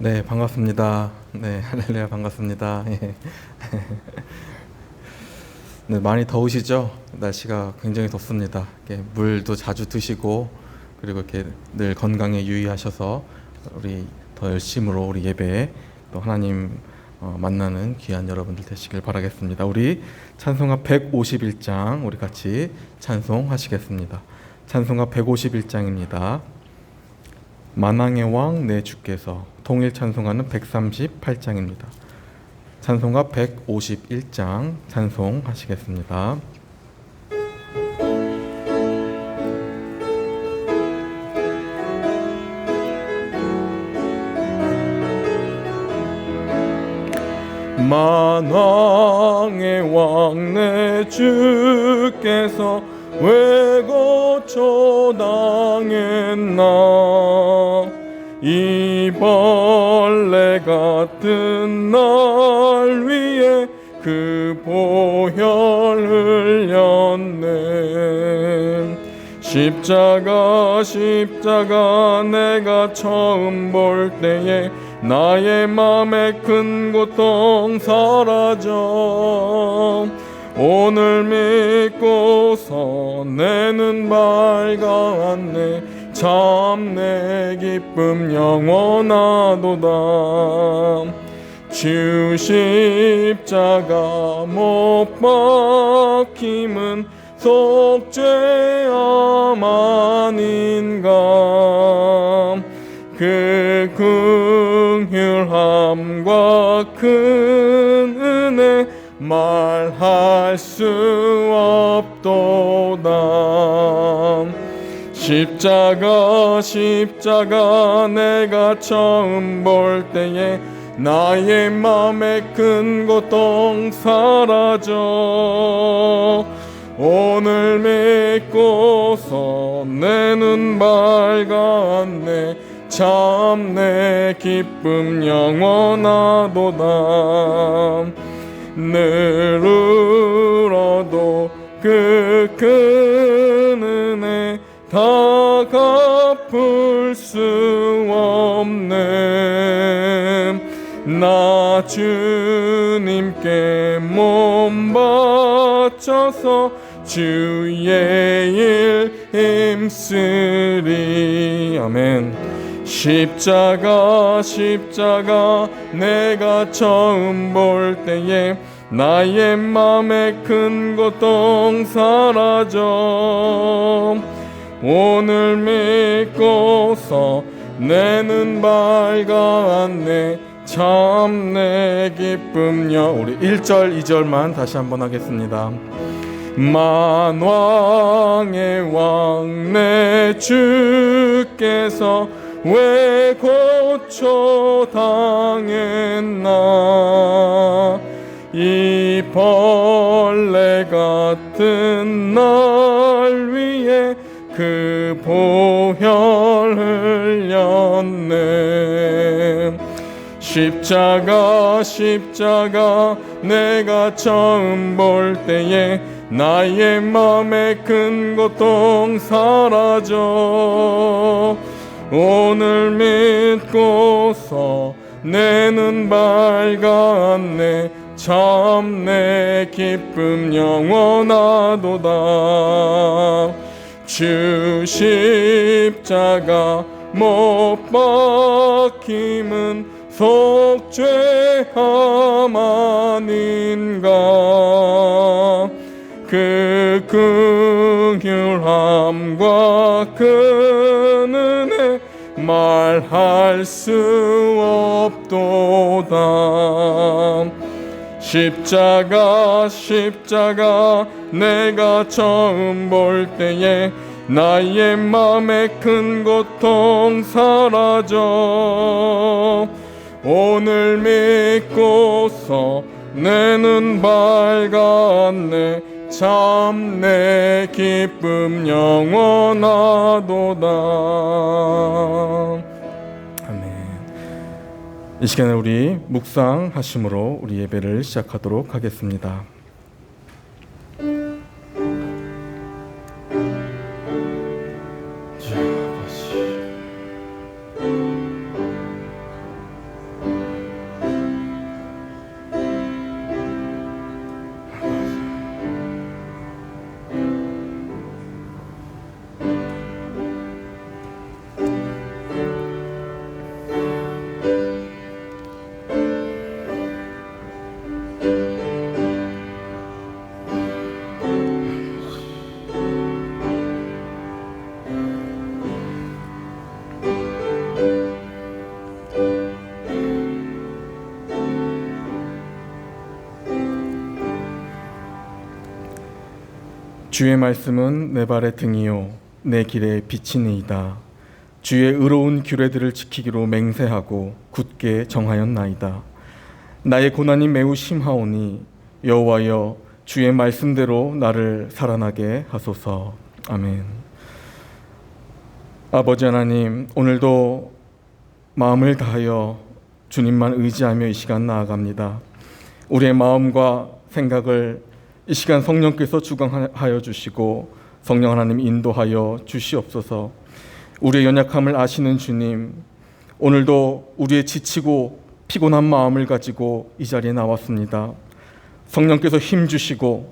네, 반갑습니다. 네, 할렐루야, 반갑습니다. 예. 네, 많이 더우시죠? 날씨가 굉장히 덥습니다. 이렇게 물도 자주 드시고, 그리고 이렇게 늘 건강에 유의하셔서 우리 더 열심으로 우리 예배에 또 하나님 만나는 귀한 여러분들 되시길 바라겠습니다. 우리 찬송가 151장 우리 같이 찬송하시겠습니다. 찬송가 151장입니다. 만왕의 왕 내 주께서. 통일 찬송가는 138장입니다. 찬송가 151장 찬송하시겠습니다. 만왕의 왕 내 주께서 왜 거쳐 당했나. 이 벌레 같은 날 위에 그 보혈 흘렸네. 십자가 내가 처음 볼 때에 나의 맘에 큰 고통 사라져. 오늘 믿고서 내 눈 밝았네. 참 내 기쁨 영원하도다. 주 십자가 못 박힘은 속죄함 아닌가. 그 긍휼함과 큰 은혜 말할 수 없도다. 십자가 내가 처음 볼 때에 나의 맘에 큰 고통 사라져. 오늘 믿고서 내 눈 밝았네. 참 내 기쁨 영원하도다. 늘 울어도 그 큰 은혜 다 갚을 수 없네. 나 주님께 몸 바쳐서 주의 일 힘쓰리. 아멘. 십자가 내가 처음 볼 때에 나의 맘에 큰 고통 사라져. 오늘 믿고서 내 눈 밝았네. 참 내 기쁨요. 우리 1절 2절만 다시 한번 하겠습니다. 만왕의 왕 내 주께서 왜 고쳐 당했나. 이 벌레 같은 날 위에 그 보혈 흘렸네. 십자가 내가 처음 볼 때에 나의 맘에 큰 고통 사라져. 오늘 믿고서 내 눈 밝았네. 참 내 기쁨 영원하도다. 주 십자가 못 박힘은 속죄함 아닌가. 그 긍휼함과 큰 은혜 말할 수 없도다. 십자가 내가 처음 볼 때에 나의 맘에 큰 고통 사라져. 오늘 믿고서 내 눈 밝았네. 참 내 기쁨 영원하도다. 아멘. 이 시간에 우리 묵상하심으로 우리 예배를 시작하도록 하겠습니다. 주의 말씀은 내 발의 등이요 내 길의 빛이니이다. 주의 의로운 규례들을 지키기로 맹세하고 굳게 정하였나이다. 나의 고난이 매우 심하오니 여호와여 주의 말씀대로 나를 살아나게 하소서. 아멘. 아버지 하나님, 오늘도 마음을 다하여 주님만 의지하며 이 시간 나아갑니다. 우리의 마음과 생각을 이 시간 성령께서 주관하여 주시고 성령 하나님 인도하여 주시옵소서. 우리의 연약함을 아시는 주님, 오늘도 우리의 지치고 피곤한 마음을 가지고 이 자리에 나왔습니다. 성령께서 힘 주시고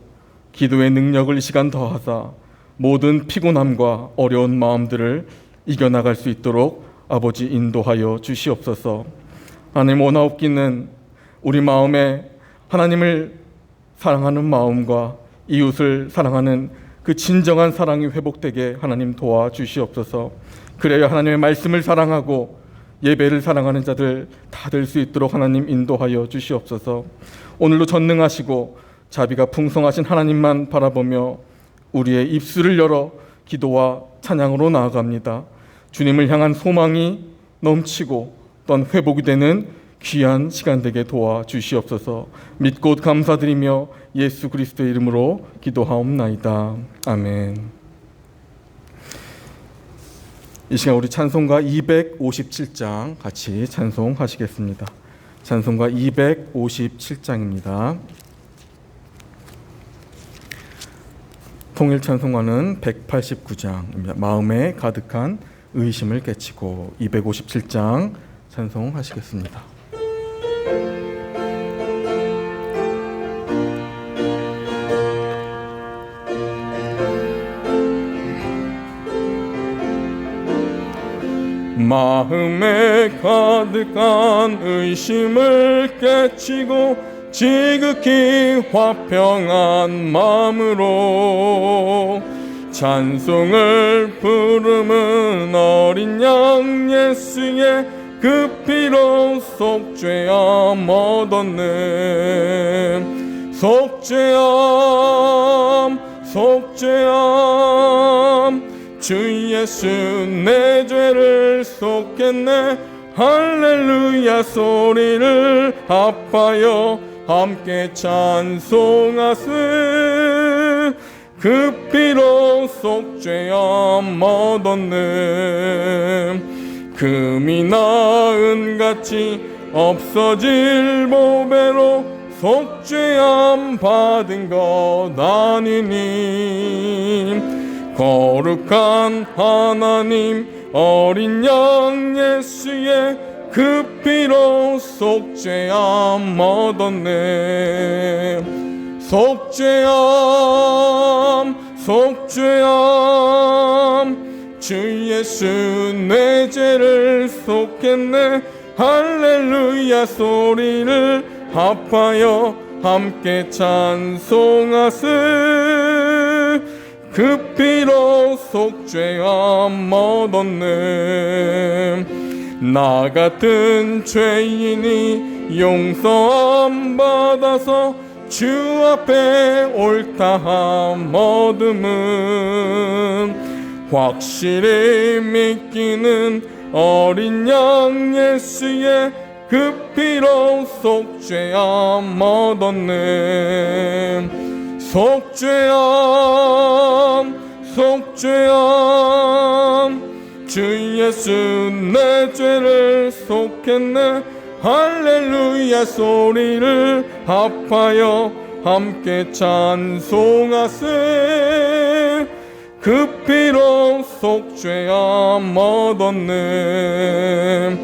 기도의 능력을 이 시간 더하사 모든 피곤함과 어려운 마음들을 이겨나갈 수 있도록 아버지 인도하여 주시옵소서. 하나님, 원하옵기는 우리 마음에 하나님을 사랑하는 마음과 이웃을 사랑하는 그 진정한 사랑이 회복되게 하나님 도와주시옵소서. 그래야 하나님의 말씀을 사랑하고 예배를 사랑하는 자들 다 될 수 있도록 하나님 인도하여 주시옵소서. 오늘도 전능하시고 자비가 풍성하신 하나님만 바라보며 우리의 입술을 열어 기도와 찬양으로 나아갑니다. 주님을 향한 소망이 넘치고 또한 회복이 되는 귀한 시간 되게 도와주시옵소서. 믿고 감사드리며 예수 그리스도의 이름으로 기도하옵나이다. 아멘. 이 시간 우리 찬송가 257장 같이 찬송하시겠습니다. 찬송가 257장입니다. 통일 찬송가는 189장입니다. 마음에 가득한 의심을 깨치고 257장 찬송하시겠습니다. 마음에 가득한 의심을 깨치고 지극히 화평한 마음으로 찬송을 부르는 어린 양 예수의 그 피로 속죄함 얻었네. 속죄함 주 예수 내 죄를 속했네. 할렐루야 소리를 합하여 함께 찬송하세. 그 피로 속죄함 얻었네. 금이 나은같이 없어질 보배로 속죄함 받은 것 아니니. 거룩한 하나님 어린 양 예수의 그 피로 속죄함 얻었네. 속죄함 주 예수 내 죄를 속했네. 할렐루야 소리를 합하여 함께 찬송하세. 그 피로 속죄함 얻었네. 나 같은 죄인이 용서함 받아서 주 앞에 옳다함 얻음은 확실히 믿기는 어린 양 예수의 그 피로 속죄함 얻었네. 속죄함 주 예수 내 죄를 속했네. 할렐루야 소리를 합하여 함께 찬송하세. 그 피로 속죄함 얻었네.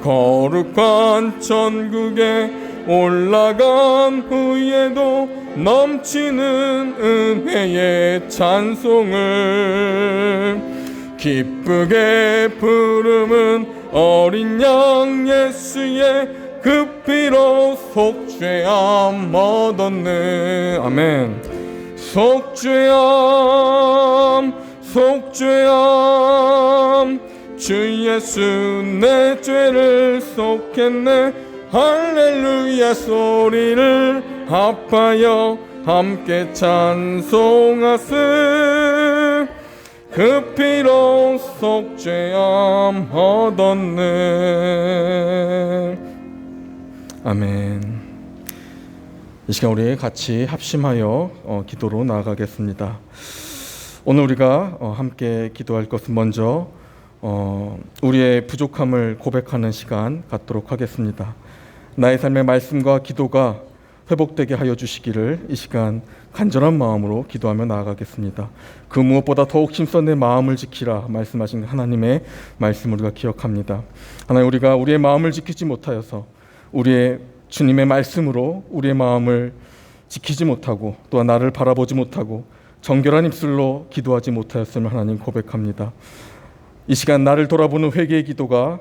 거룩한 천국에 올라간 후에도 넘치는 은혜의 찬송을 기쁘게 부르는 어린 양 예수의 그 피로 속죄함 얻었네. 아멘. 속죄함 주 예수 내 죄를 속했네. 할렐루야 소리를 합하여 함께 찬송하세. 그 피로 속죄함 얻었네. 아멘. 이 시간 우리 같이 합심하여 기도로 나아가겠습니다. 오늘 우리가 함께 기도할 것은 먼저 우리의 부족함을 고백하는 시간 갖도록 하겠습니다. 나의 삶의 말씀과 기도가 회복되게 하여 주시기를 이 시간 간절한 마음으로 기도하며 나아가겠습니다. 그 무엇보다 더욱 힘써 내 마음을 지키라 말씀하신 하나님의 말씀을 우리가 기억합니다. 하나님, 우리가 우리의 마음을 지키지 못하여서 우리의 주님의 말씀으로 우리의 마음을 지키지 못하고 또한 나를 바라보지 못하고 정결한 입술로 기도하지 못하였음을 하나님 고백합니다. 이 시간 나를 돌아보는 회개의 기도가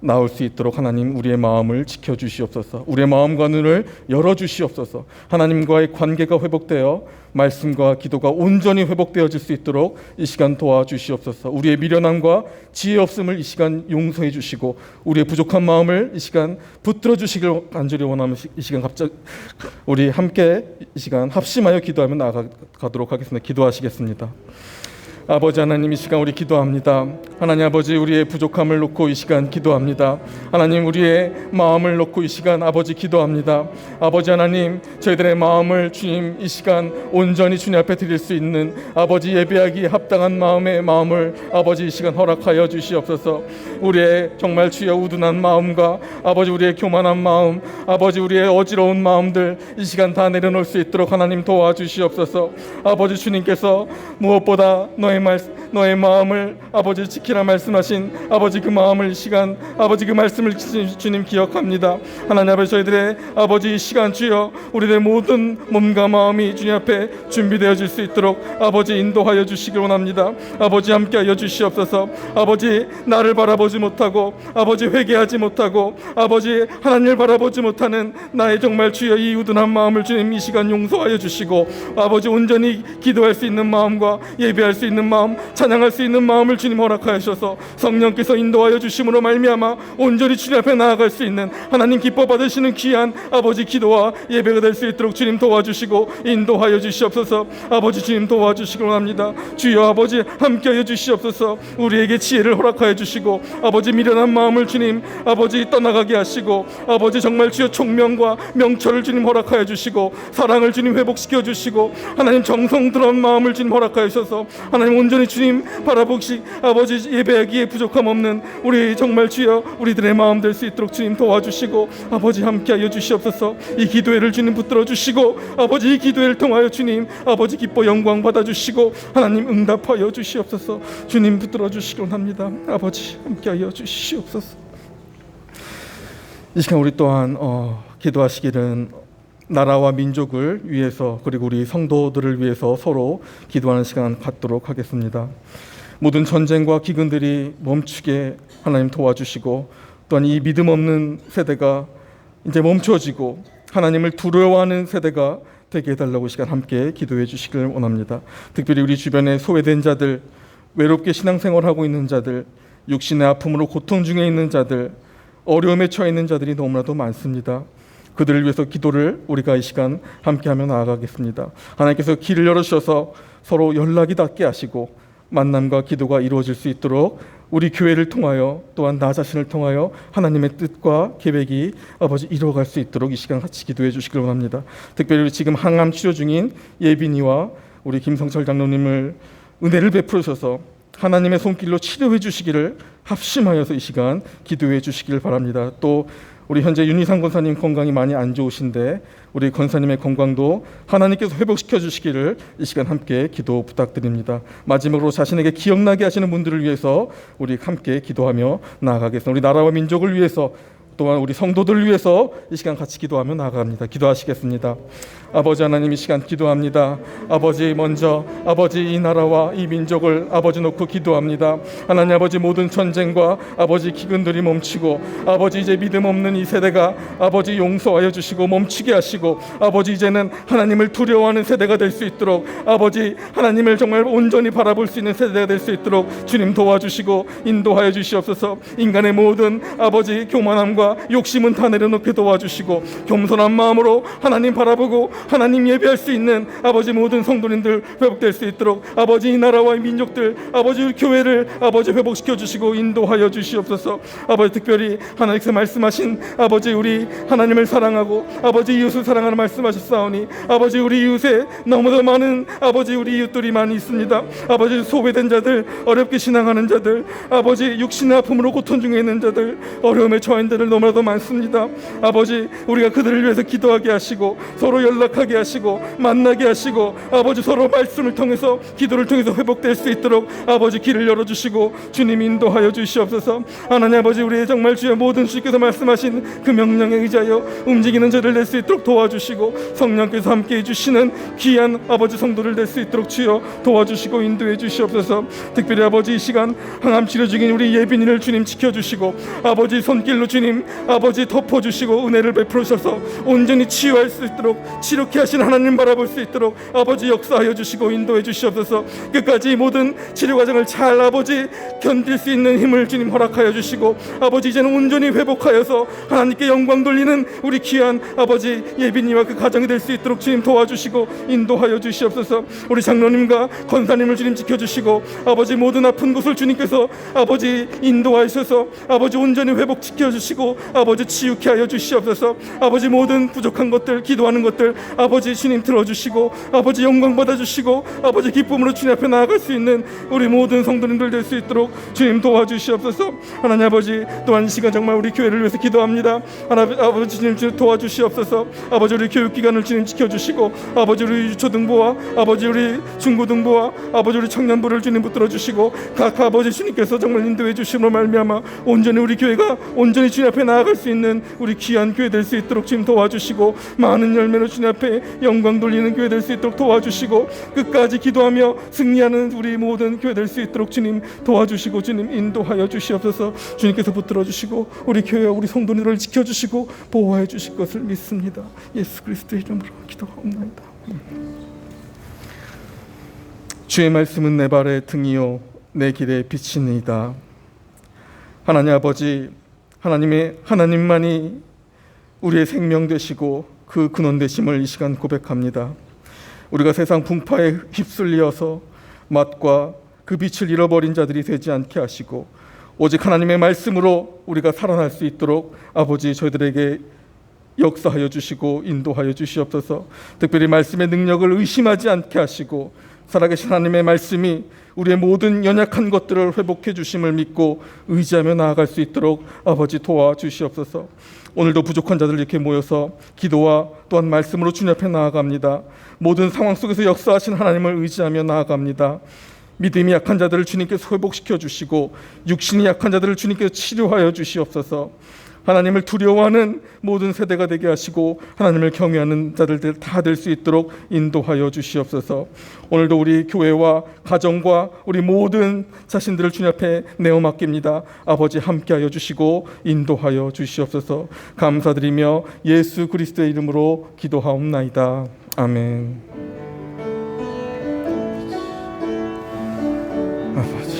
나올 수 있도록 하나님 우리의 마음을 지켜주시옵소서. 우리의 마음과 눈을 열어주시옵소서. 하나님과의 관계가 회복되어 말씀과 기도가 온전히 회복되어질 수 있도록 이 시간 도와주시옵소서. 우리의 미련함과 지혜 없음을 이 시간 용서해 주시고 우리의 부족한 마음을 이 시간 붙들어 주시길 간절히 원하는 이 시간 우리 함께 이 시간 합심하여 기도하며 나아가도록 하겠습니다. 기도하시겠습니다. 아버지 하나님, 이 시간 우리 기도합니다. 하나님 아버지, 우리의 부족함을 놓고 이 시간 기도합니다. 하나님, 우리의 마음을 놓고 이 시간 아버지 기도합니다. 아버지 하나님, 저희들의 마음을 주님 이 시간 온전히 주님 앞에 드릴 수 있는 아버지 예배하기 합당한 마음의 마음을 아버지 이 시간 허락하여 주시옵소서. 우리의 정말 주여 우둔한 마음과 아버지 우리의 교만한 마음, 아버지 우리의 어지러운 마음들 이 시간 다 내려놓을 수 있도록 하나님 도와주시옵소서. 아버지 주님께서 무엇보다 너의 마음을 아버지 지키라 말씀하신 아버지 그 마음을 이 시간 아버지 그 말씀을 주님 기억합니다. 하나님 아버지, 저희들의 아버지 이 시간 주여 우리들의 모든 몸과 마음이 주님 앞에 준비되어질 수 있도록 아버지 인도하여 주시길 원합니다. 아버지 함께하여 주시옵소서. 아버지 나를 바라보지 못하고 아버지 회개하지 못하고 아버지 하나님을 바라보지 못하는 나의 정말 주여 이 우둔한 마음을 주님 이 시간 용서하여 주시고 아버지 온전히 기도할 수 있는 마음과 예배할 수 있는 마음, 찬양할 수 있는 마음을 주님 허락하여 주셔서 성령께서 인도하여 주심으로 말미암아 온전히 주님 앞에 나아갈 수 있는 하나님 기뻐 받으시는 귀한 아버지 기도와 예배가 될 수 있도록 주님 도와주시고 인도하여 주시옵소서. 아버지 주님 도와주시기 원합니다. 주여 아버지 함께하여 주시옵소서. 우리에게 지혜를 허락하여 주시고 아버지 미련한 마음을 주님 아버지 떠나가게 하시고 아버지 정말 주여 총명과 명철을 주님 허락하여 주시고 사랑을 주님 회복시켜 주시고 하나님 정성 들어간 마음을 주님 허락하여 주셔서 하나님 온전히 주님 바라보시 아버지 예배하기에 부족함 없는 우리 정말 주여 우리들의 마음 될 수 있도록 주님 도와주시고 아버지 함께하여 주시옵소서. 이 기도회를 주님 붙들어 주시고 아버지 이 기도회를 통하여 주님 아버지 기뻐 영광 받아 주시고 하나님 응답하여 주시옵소서. 주님 붙들어 주시기 원합니다. 아버지 함께하여 주시옵소서. 이 시간 우리 또한 기도하시기는 나라와 민족을 위해서 그리고 우리 성도들을 위해서 서로 기도하는 시간 갖도록 하겠습니다. 모든 전쟁과 기근들이 멈추게 하나님 도와주시고 또한 이 믿음 없는 세대가 이제 멈춰지고 하나님을 두려워하는 세대가 되게 해달라고 시간 함께 기도해 주시길 원합니다. 특별히 우리 주변에 소외된 자들, 외롭게 신앙생활하고 있는 자들, 육신의 아픔으로 고통 중에 있는 자들, 어려움에 처해 있는 자들이 너무나도 많습니다. 그들을 위해서 기도를 우리가 이 시간 함께하며 나아가겠습니다. 하나님께서 길을 열어주셔서 서로 연락이 닿게 하시고 만남과 기도가 이루어질 수 있도록 우리 교회를 통하여 또한 나 자신을 통하여 하나님의 뜻과 계획이 아버지 이루어갈 수 있도록 이 시간 같이 기도해 주시길 원합니다. 특별히 지금 항암 치료 중인 예빈이와 우리 김성철 장로님을 은혜를 베풀으셔서 하나님의 손길로 치료해 주시기를 합심하여서 이 시간 기도해 주시길 바랍니다. 또 우리 현재 윤희상 권사님 건강이 많이 안 좋으신데 우리 권사님의 건강도 하나님께서 회복시켜 주시기를 이 시간 함께 기도 부탁드립니다. 마지막으로 자신에게 기억나게 하시는 분들을 위해서 우리 함께 기도하며 나아가겠습니다. 우리 나라와 민족을 위해서 또한 우리 성도들을 위해서 이 시간 같이 기도하며 나아갑니다. 기도하시겠습니다. 아버지 하나님, 이 시간 기도합니다. 아버지 먼저 아버지 이 나라와 이 민족을 아버지 놓고 기도합니다. 하나님 아버지 모든 전쟁과 아버지 기근들이 멈추고 아버지 이제 믿음 없는 이 세대가 아버지 용서하여 주시고 멈추게 하시고 아버지 이제는 하나님을 두려워하는 세대가 될 수 있도록 아버지 하나님을 정말 온전히 바라볼 수 있는 세대가 될 수 있도록 주님 도와주시고 인도하여 주시옵소서. 인간의 모든 아버지 교만함과 이기심과 욕심은 다 내려놓게 도와주시고 겸손한 마음으로 하나님 바라보고 하나님 예배할 수 있는 아버지 모든 성도님들 회복될 수 있도록 아버지 이 나라와 이 민족들 아버지 우리 교회를 아버지 회복시켜 주시고 인도하여 주시옵소서. 아버지 특별히 하나님께서 말씀하신 아버지 우리 하나님을 사랑하고 아버지 이웃을 사랑하는 말씀하셨사오니 아버지 우리 이웃에 너무도 많은 아버지 우리 이웃들이 많이 있습니다. 아버지 소외된 자들, 어렵게 신앙하는 자들, 아버지 육신의 아픔으로 고통 중에 있는 자들, 어려움에 처한 자들 너무나도 많습니다. 아버지 우리가 그들을 위해서 기도하게 하시고 서로 연락하게 하시고 만나게 하시고 아버지 서로 말씀을 통해서 기도를 통해서 회복될 수 있도록 아버지 길을 열어주시고 주님 인도하여 주시옵소서. 하나님 아버지 우리의 정말 주여 모든 주께서 말씀하신 그 명령에 의지하여 움직이는 자를 낼 수 있도록 도와주시고 성령께서 함께 해주시는 귀한 아버지 성도를 낼 수 있도록 주여 도와주시고 인도해 주시옵소서. 특별히 아버지 이 시간 항암 치료 중인 우리 예빈이를 주님 지켜주시고 아버지 손길로 주님 아버지 덮어주시고 은혜를 베풀으셔서 온전히 치유할 수 있도록 치료케 하신 하나님 바라볼 수 있도록 아버지 역사하여 주시고 인도해 주시옵소서. 끝까지 모든 치료 과정을 잘 아버지 견딜 수 있는 힘을 주님 허락하여 주시고 아버지 이제는 온전히 회복하여서 하나님께 영광 돌리는 우리 귀한 아버지 예빈이와 그 가정이 될 수 있도록 주님 도와주시고 인도하여 주시옵소서. 우리 장로님과 권사님을 주님 지켜주시고 아버지 모든 아픈 곳을 주님께서 아버지 인도하셔서 아버지 온전히 회복시켜 주시고 아버지 치유케 하여 주시옵소서. 아버지 모든 부족한 것들 기도하는 것들 아버지 주님 들어주시고 아버지 영광 받아주시고 아버지 기쁨으로 주님 앞에 나아갈 수 있는 우리 모든 성도님들 될 수 있도록 주님 도와주시옵소서. 하나님 아버지 또한 이 시간 정말 우리 교회를 위해서 기도합니다. 아버지 주님 도와주시옵소서. 아버지 우리 교육기관을 주님 지켜주시고 아버지 우리 초등부와 아버지 우리 중고등부와 아버지 우리 청년부를 주님 붙들어 주시고 각 아버지 주님께서 정말 인도해 주심으로 말미암아 온전히 우리 교회가 온전히 주님 앞에 나아갈 수 있는 우리 귀한 교회 될 수 있도록 주님 도와주시고 많은 열매로 주님 앞에 영광 돌리는 교회 될 수 있도록 도와주시고 끝까지 기도하며 승리하는 우리 모든 교회 될 수 있도록 주님 도와주시고 주님 인도하여 주시옵소서. 주님께서 붙들어 주시고 우리 교회와 우리 성도들을 지켜주시고 보호해 주실 것을 믿습니다. 예수 그리스도의 이름으로 기도하옵나이다. 주의 말씀은 내 발의 등이요 내 길의 빛이니이다. 하나님 아버지 하나님만이 우리의 생명 되시고 그 근원 되심을 이 시간 고백합니다. 우리가 세상 풍파에 휩쓸려서 맛과 그 빛을 잃어버린 자들이 되지 않게 하시고 오직 하나님의 말씀으로 우리가 살아날 수 있도록 아버지 저희들에게 역사하여 주시고 인도하여 주시옵소서. 특별히 말씀의 능력을 의심하지 않게 하시고 살아계신 하나님의 말씀이 우리의 모든 연약한 것들을 회복해 주심을 믿고 의지하며 나아갈 수 있도록 아버지 도와주시옵소서. 오늘도 부족한 자들 이렇게 모여서 기도와 또한 말씀으로 주님 앞에 나아갑니다. 모든 상황 속에서 역사하신 하나님을 의지하며 나아갑니다. 믿음이 약한 자들을 주님께서 회복시켜 주시고 육신이 약한 자들을 주님께서 치료하여 주시옵소서. 하나님을 두려워하는 모든 세대가 되게 하시고 하나님을 경외하는 자들 다 될 수 있도록 인도하여 주시옵소서. 오늘도 우리 교회와 가정과 우리 모든 자신들을 주님 앞에 내어 맡깁니다. 아버지 함께하여 주시고 인도하여 주시옵소서. 감사드리며 예수 그리스도의 이름으로 기도하옵나이다. 아멘. 아버지.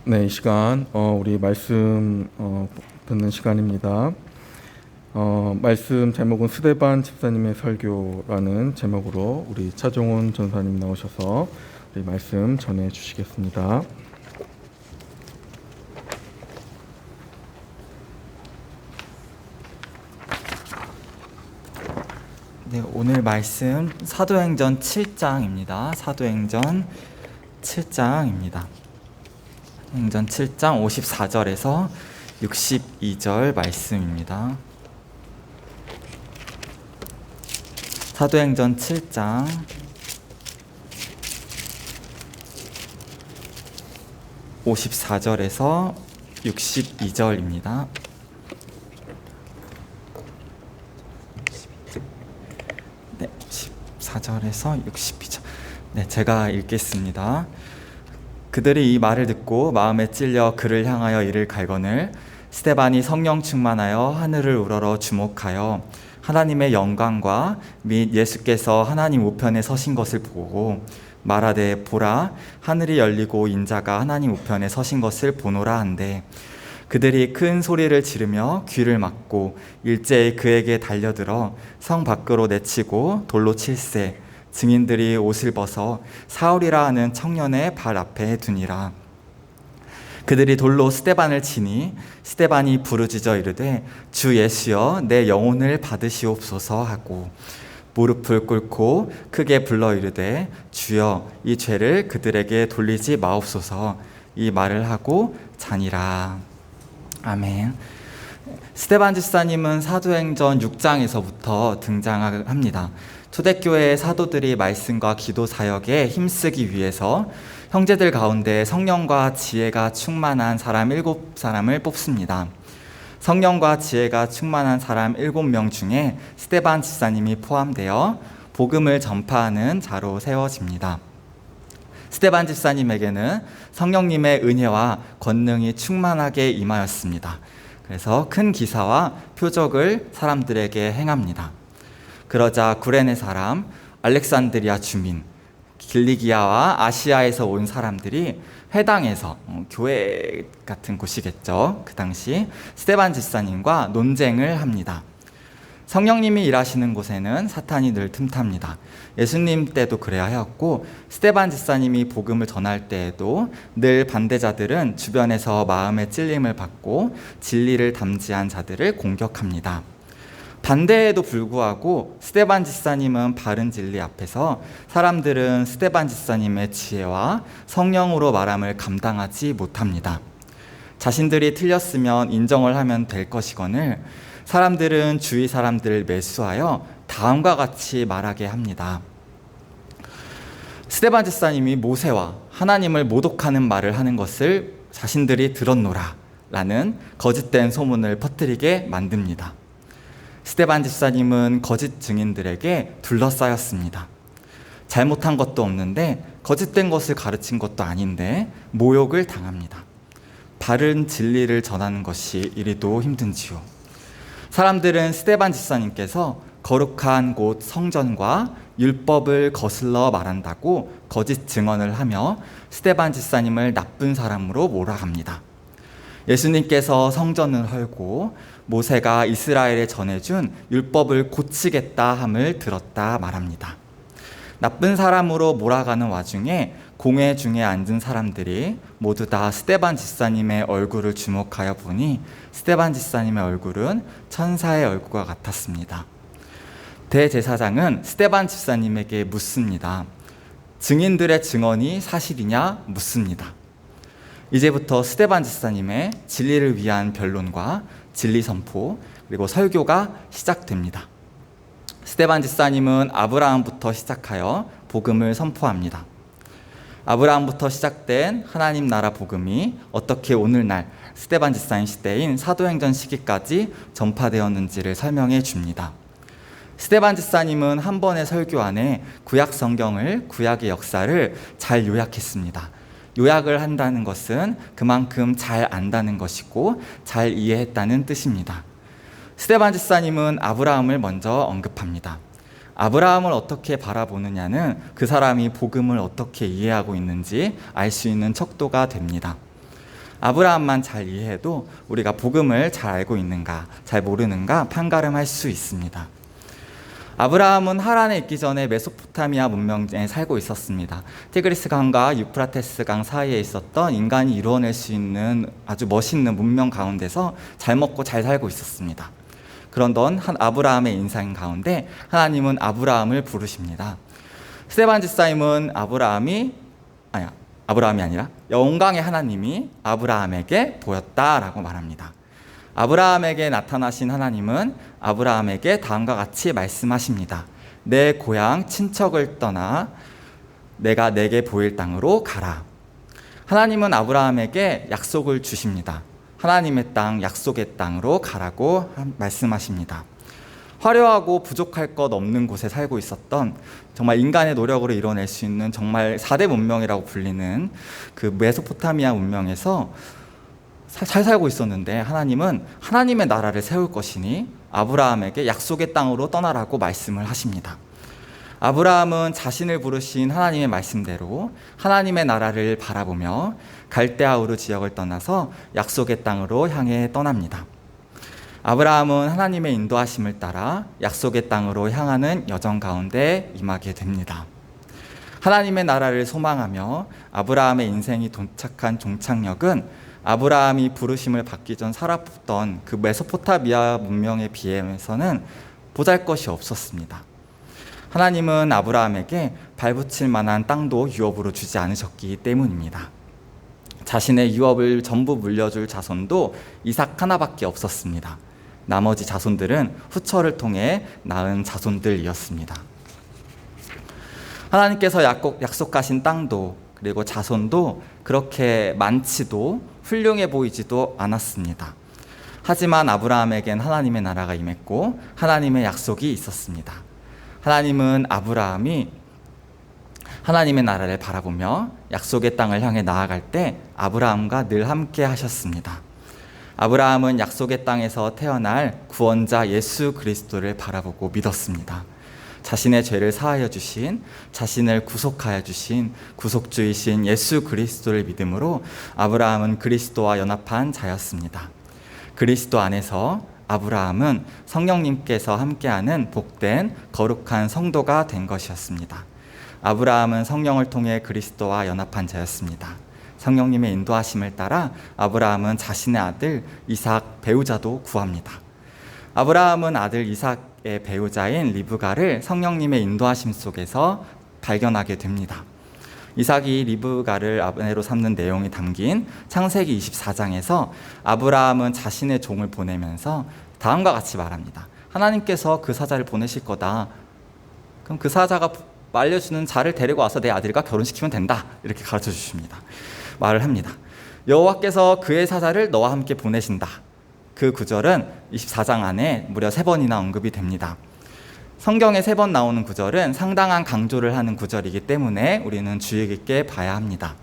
네, 이 시간 우리 말씀 듣는 시간입니다. 말씀 제목은 스데반 집사님의 설교라는 제목으로 우리 차종훈 전사님 나오셔서 우리 말씀 전해 주시겠습니다. 네, 오늘 말씀 사도행전 7장입니다. 사도행전 7장입니다. 행전 7장 54절에서 62절 말씀입니다. 사도행전 7장 54절에서 62절입니다. 네, 14절에서 62절. 네, 제가 읽겠습니다. 그들이 이 말을 듣고 마음에 찔려 그를 향하여 이를 갈거늘 스데반이 성령 충만하여 하늘을 우러러 주목하여 하나님의 영광과 및 예수께서 하나님 우편에 서신 것을 보고 말하되 보라 하늘이 열리고 인자가 하나님 우편에 서신 것을 보노라 한데 그들이 큰 소리를 지르며 귀를 막고 일제히 그에게 달려들어 성 밖으로 내치고 돌로 칠세 증인들이 옷을 벗어 사울이라 하는 청년의 발 앞에 두니라. 그들이 돌로 스데반을 치니 스데반이 부르짖어 이르되 주 예수여 내 영혼을 받으시옵소서 하고 무릎을 꿇고 크게 불러 이르되 주여 이 죄를 그들에게 돌리지 마옵소서 이 말을 하고 자니라. 아멘. 스데반 집사님은 사도행전 6장에서부터 등장합니다. 초대교회의 사도들이 말씀과 기도 사역에 힘쓰기 위해서 형제들 가운데 성령과 지혜가 충만한 사람 7사람을 뽑습니다. 성령과 지혜가 충만한 사람 7명 중에 스데반 집사님이 포함되어 복음을 전파하는 자로 세워집니다. 스데반 집사님에게는 성령님의 은혜와 권능이 충만하게 임하였습니다. 그래서 큰 기사와 표적을 사람들에게 행합니다. 그러자 구레네 사람, 알렉산드리아 주민, 길리기아와 아시아에서 온 사람들이 회당에서 교회 같은 곳이겠죠. 그 당시 스데반 집사님과 논쟁을 합니다. 성령님이 일하시는 곳에는 사탄이 늘 틈탑니다. 예수님 때도 그래야 하였고 스데반 집사님이 복음을 전할 때에도 늘 반대자들은 주변에서 마음의 찔림을 받고 진리를 담지한 자들을 공격합니다. 반대에도 불구하고 스데반 집사님은 바른 진리 앞에서 사람들은 스데반 집사님의 지혜와 성령으로 말함을 감당하지 못합니다. 자신들이 틀렸으면 인정을 하면 될 것이거늘 사람들은 주위 사람들을 매수하여 다음과 같이 말하게 합니다. 스데반 집사님이 모세와 하나님을 모독하는 말을 하는 것을 자신들이 들었노라 라는 거짓된 소문을 퍼뜨리게 만듭니다. 스데반 집사님은 거짓 증인들에게 둘러싸였습니다. 잘못한 것도 없는데 거짓된 것을 가르친 것도 아닌데 모욕을 당합니다. 바른 진리를 전하는 것이 이리도 힘든지요. 사람들은 스데반 집사님께서 거룩한 곳 성전과 율법을 거슬러 말한다고 거짓 증언을 하며 스데반 집사님을 나쁜 사람으로 몰아갑니다. 예수님께서 성전을 헐고 모세가 이스라엘에 전해준 율법을 고치겠다 함을 들었다 말합니다. 나쁜 사람으로 몰아가는 와중에 공회 중에 앉은 사람들이 모두 다 스데반 집사님의 얼굴을 주목하여 보니 스데반 집사님의 얼굴은 천사의 얼굴과 같았습니다. 대제사장은 스데반 집사님에게 묻습니다. 증인들의 증언이 사실이냐 묻습니다. 이제부터 스데반 집사님의 진리를 위한 변론과 진리 선포 그리고 설교가 시작됩니다. 스데반 집사님은 아브라함부터 시작하여 복음을 선포합니다. 아브라함부터 시작된 하나님 나라 복음이 어떻게 오늘날 스데반 집사님 시대인 사도행전 시기까지 전파되었는지를 설명해 줍니다. 스데반 집사님은 한 번의 설교 안에 구약 성경을, 구약의 역사를 잘 요약했습니다. 요약을 한다는 것은 그만큼 잘 안다는 것이고 잘 이해했다는 뜻입니다. 스데반 집사님은 아브라함을 먼저 언급합니다. 아브라함을 어떻게 바라보느냐는 그 사람이 복음을 어떻게 이해하고 있는지 알 수 있는 척도가 됩니다. 아브라함만 잘 이해해도 우리가 복음을 잘 알고 있는가, 잘 모르는가 판가름할 수 있습니다. 아브라함은 하란에 있기 전에 메소포타미아 문명에 살고 있었습니다. 티그리스 강과 유프라테스 강 사이에 있었던 인간이 이루어낼 수 있는 아주 멋있는 문명 가운데서 잘 먹고 잘 살고 있었습니다. 그런던 아브라함의 인생 가운데 하나님은 아브라함을 부르십니다. 스데반 집사님은 아브라함이 아니라 영광의 하나님이 아브라함에게 보였다라고 말합니다. 아브라함에게 나타나신 하나님은 아브라함에게 다음과 같이 말씀하십니다. 내 고향 친척을 떠나 내가 내게 보일 땅으로 가라. 하나님은 아브라함에게 약속을 주십니다. 하나님의 땅, 약속의 땅으로 가라고 말씀하십니다. 화려하고 부족할 것 없는 곳에 살고 있었던 정말 인간의 노력으로 이뤄낼 수 있는 정말 4대 문명이라고 불리는 그 메소포타미아 문명에서 잘 살고 있었는데 하나님은 하나님의 나라를 세울 것이니 아브라함에게 약속의 땅으로 떠나라고 말씀을 하십니다. 아브라함은 자신을 부르신 하나님의 말씀대로 하나님의 나라를 바라보며 갈대아우르 지역을 떠나서 약속의 땅으로 향해 떠납니다. 아브라함은 하나님의 인도하심을 따라 약속의 땅으로 향하는 여정 가운데 임하게 됩니다. 하나님의 나라를 소망하며 아브라함의 인생이 도착한 종착역은 아브라함이 부르심을 받기 전 살았던 그 메소포타미아 문명에 비해서는 보잘것이 없었습니다. 하나님은 아브라함에게 발붙일 만한 땅도 유업으로 주지 않으셨기 때문입니다. 자신의 유업을 전부 물려줄 자손도 이삭 하나밖에 없었습니다. 나머지 자손들은 후처를 통해 낳은 자손들이었습니다. 하나님께서 약속하신 땅도 그리고 자손도 그렇게 많지도 훌륭해 보이지도 않았습니다. 하지만 아브라함에겐 하나님의 나라가 임했고 하나님의 약속이 있었습니다. 하나님은 아브라함이 하나님의 나라를 바라보며 약속의 땅을 향해 나아갈 때 아브라함과 늘 함께 하셨습니다. 아브라함은 약속의 땅에서 태어날 구원자 예수 그리스도를 바라보고 믿었습니다. 자신의 죄를 사하여 주신, 자신을 구속하여 주신 구속주이신 예수 그리스도를 믿음으로 아브라함은 그리스도와 연합한 자였습니다. 그리스도 안에서 아브라함은 성령님께서 함께하는 복된 거룩한 성도가 된 것이었습니다. 아브라함은 성령을 통해 그리스도와 연합한 자였습니다. 성령님의 인도하심을 따라 아브라함은 자신의 아들 이삭 배우자도 구합니다. 아브라함은 아들 이삭의 배우자인 리브가를 성령님의 인도하심 속에서 발견하게 됩니다. 이삭이 리브가를 아내로 삼는 내용이 담긴 창세기 24장에서 아브라함은 자신의 종을 보내면서 다음과 같이 말합니다. 하나님께서 그 사자를 보내실 거다. 그럼 그 사자가 알려주는 자를 데리고 와서 내 아들과 결혼시키면 된다. 이렇게 가르쳐 주십니다. 말을 합니다. 여호와께서 그의 사자를 너와 함께 보내신다. 그 구절은 24장 안에 무려 3번이나 언급이 됩니다. 성경에 3번 나오는 구절은 상당한 강조를 하는 구절이기 때문에 우리는 주의 깊게 봐야 합니다.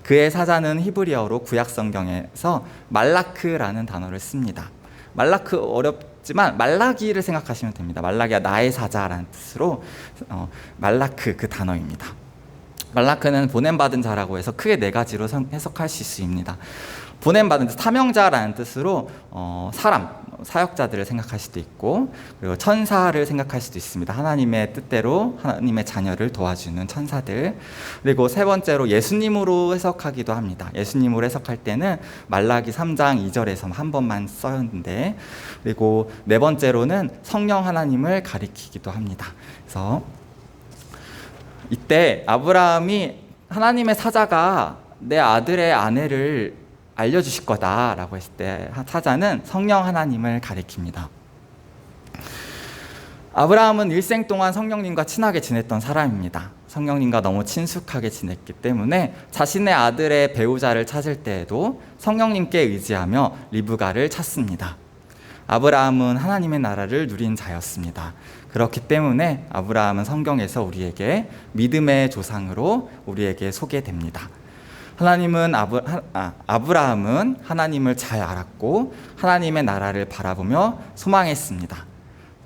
그의 사자는 히브리어로 구약 성경에서 말라크라는 단어를 씁니다. 말라크 어렵지만 말라기를 생각하시면 됩니다. 말라기가 나의 사자라는 뜻으로 말라크 그 단어입니다. 말라크는 보냄받은 자라고 해서 크게 4가지로 해석할 수 있습니다. 보냄받은 사명자라는 뜻으로 사람, 사역자들을 생각할 수도 있고 그리고 천사를 생각할 수도 있습니다. 하나님의 뜻대로 하나님의 자녀를 도와주는 천사들. 그리고 3번째로 예수님으로 해석하기도 합니다. 예수님으로 해석할 때는 말라기 3장 2절에서 한 번만 써였는데 그리고 4번째로는 성령 하나님을 가리키기도 합니다. 그래서 이때 아브라함이 하나님의 사자가 내 아들의 아내를 알려주실 거다라고 했을 때 사자는 성령 하나님을 가리킵니다. 아브라함은 일생 동안 성령님과 친하게 지냈던 사람입니다. 성령님과 너무 친숙하게 지냈기 때문에 자신의 아들의 배우자를 찾을 때에도 성령님께 의지하며 리브가를 찾습니다. 아브라함은 하나님의 나라를 누린 자였습니다. 그렇기 때문에 아브라함은 성경에서 우리에게 믿음의 조상으로 우리에게 소개됩니다. 아브라함은 하나님을 잘 알았고 하나님의 나라를 바라보며 소망했습니다.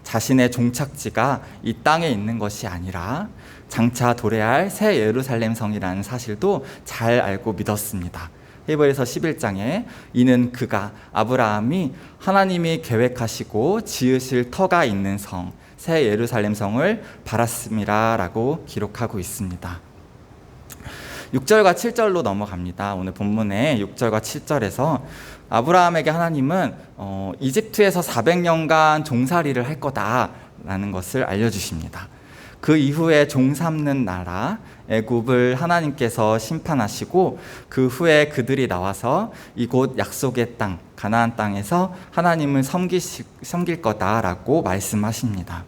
자신의 종착지가 이 땅에 있는 것이 아니라 장차 도래할 새 예루살렘 성이라는 사실도 잘 알고 믿었습니다. 히브리서 11장에 이는 그가 아브라함이 하나님이 계획하시고 지으실 터가 있는 성, 새 예루살렘 성을 바랐음이라 라고 기록하고 있습니다. 6절과 7절로 넘어갑니다. 오늘 본문의 6절과 7절에서 아브라함에게 하나님은 이집트에서 400년간 종살이를 할 거다라는 것을 알려주십니다. 그 이후에 종 삼는 나라 애굽을 하나님께서 심판하시고 그 후에 그들이 나와서 이곳 약속의 땅 가나안 땅에서 하나님을 섬길 거다라고 말씀하십니다.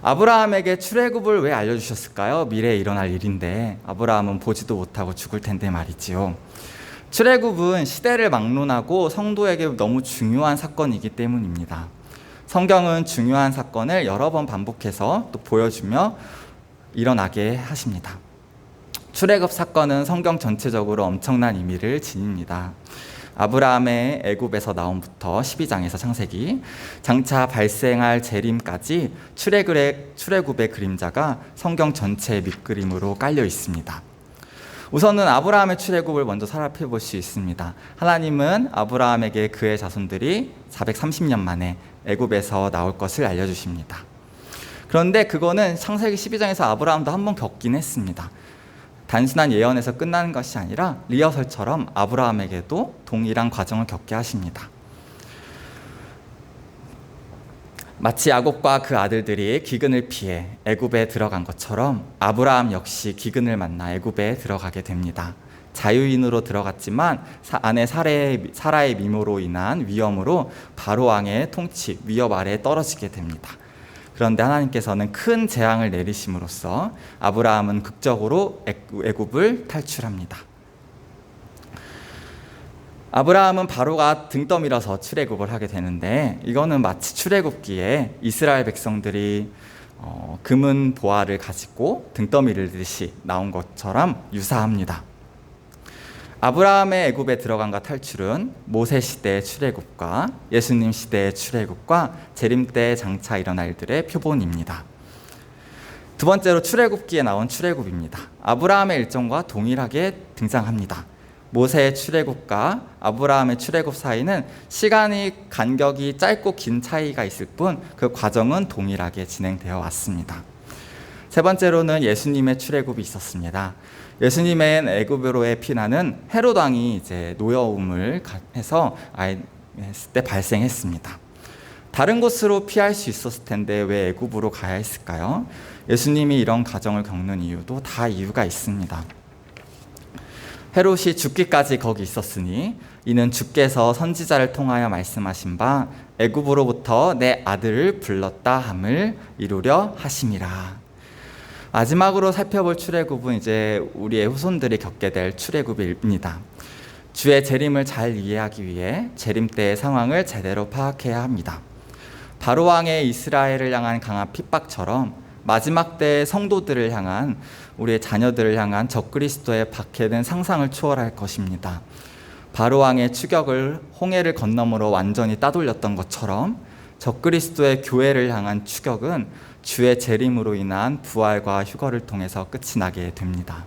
아브라함에게 출애굽을 왜 알려주셨을까요? 미래에 일어날 일인데 아브라함은 보지도 못하고 죽을 텐데 말이지요. 출애굽은 시대를 막론하고 성도에게 너무 중요한 사건이기 때문입니다. 성경은 중요한 사건을 여러 번 반복해서 또 보여주며 일어나게 하십니다. 출애굽 사건은 성경 전체적으로 엄청난 의미를 지닙니다. 아브라함의 애굽에서 나옴부터 12장에서 창세기, 장차 발생할 재림까지 출애굽의 그림자가 성경 전체의 밑그림으로 깔려 있습니다. 우선은 아브라함의 출애굽을 먼저 살펴볼 수 있습니다. 하나님은 아브라함에게 그의 자손들이 430년 만에 애굽에서 나올 것을 알려주십니다. 그런데 그거는 창세기 12장에서 아브라함도 한번 겪긴 했습니다. 단순한 예언에서 끝나는 것이 아니라 리허설처럼 아브라함에게도 동일한 과정을 겪게 하십니다. 마치 야곱과 그 아들들이 기근을 피해 애굽에 들어간 것처럼 아브라함 역시 기근을 만나 애굽에 들어가게 됩니다. 자유인으로 들어갔지만 아내 사라의 미모로 인한 위험으로 바로 왕의 통치, 위협 아래에 떨어지게 됩니다. 그런데 하나님께서는 큰 재앙을 내리심으로써 아브라함은 극적으로 애굽을 탈출합니다. 아브라함은 바로가 등 떠밀어서 출애굽을 하게 되는데, 이거는 마치 출애굽기에 이스라엘 백성들이 금은 보화를 가지고 등 떠밀듯이 나온 것처럼 유사합니다. 아브라함의 애굽에 들어간과 탈출은 모세 시대의 출애굽과 예수님 시대의 출애굽과 재림 때 장차 일어날 일들의 표본입니다. 두 번째로 출애굽기에 나온 출애굽입니다. 아브라함의 일정과 동일하게 등장합니다. 모세의 출애굽과 아브라함의 출애굽 사이는 시간이 간격이 짧고 긴 차이가 있을 뿐 그 과정은 동일하게 진행되어 왔습니다. 세 번째로는 예수님의 출애굽이 있었습니다. 예수님의 애굽으로의 피난은 헤롯 왕이 이제 노여움을 해서 했을 때 발생했습니다. 다른 곳으로 피할 수 있었을 텐데 왜 애굽으로 가야 했을까요? 예수님이 이런 과정을 겪는 이유도 다 이유가 있습니다. 헤롯이 죽기까지 거기 있었으니 이는 주께서 선지자를 통하여 말씀하신 바 애굽으로부터 내 아들을 불렀다 함을 이루려 하심이라. 마지막으로 살펴볼 출애굽은 이제 우리의 후손들이 겪게 될 출애굽입니다. 주의 재림을 잘 이해하기 위해 재림 때의 상황을 제대로 파악해야 합니다. 바로 왕의 이스라엘을 향한 강한 핍박처럼 마지막 때의 성도들을 향한, 우리의 자녀들을 향한 적그리스도의 박해는 상상을 초월할 것입니다. 바로 왕의 추격을 홍해를 건너므로 완전히 따돌렸던 것처럼 적그리스도의 교회를 향한 추격은 주의 재림으로 인한 부활과 휴거를 통해서 끝이 나게 됩니다.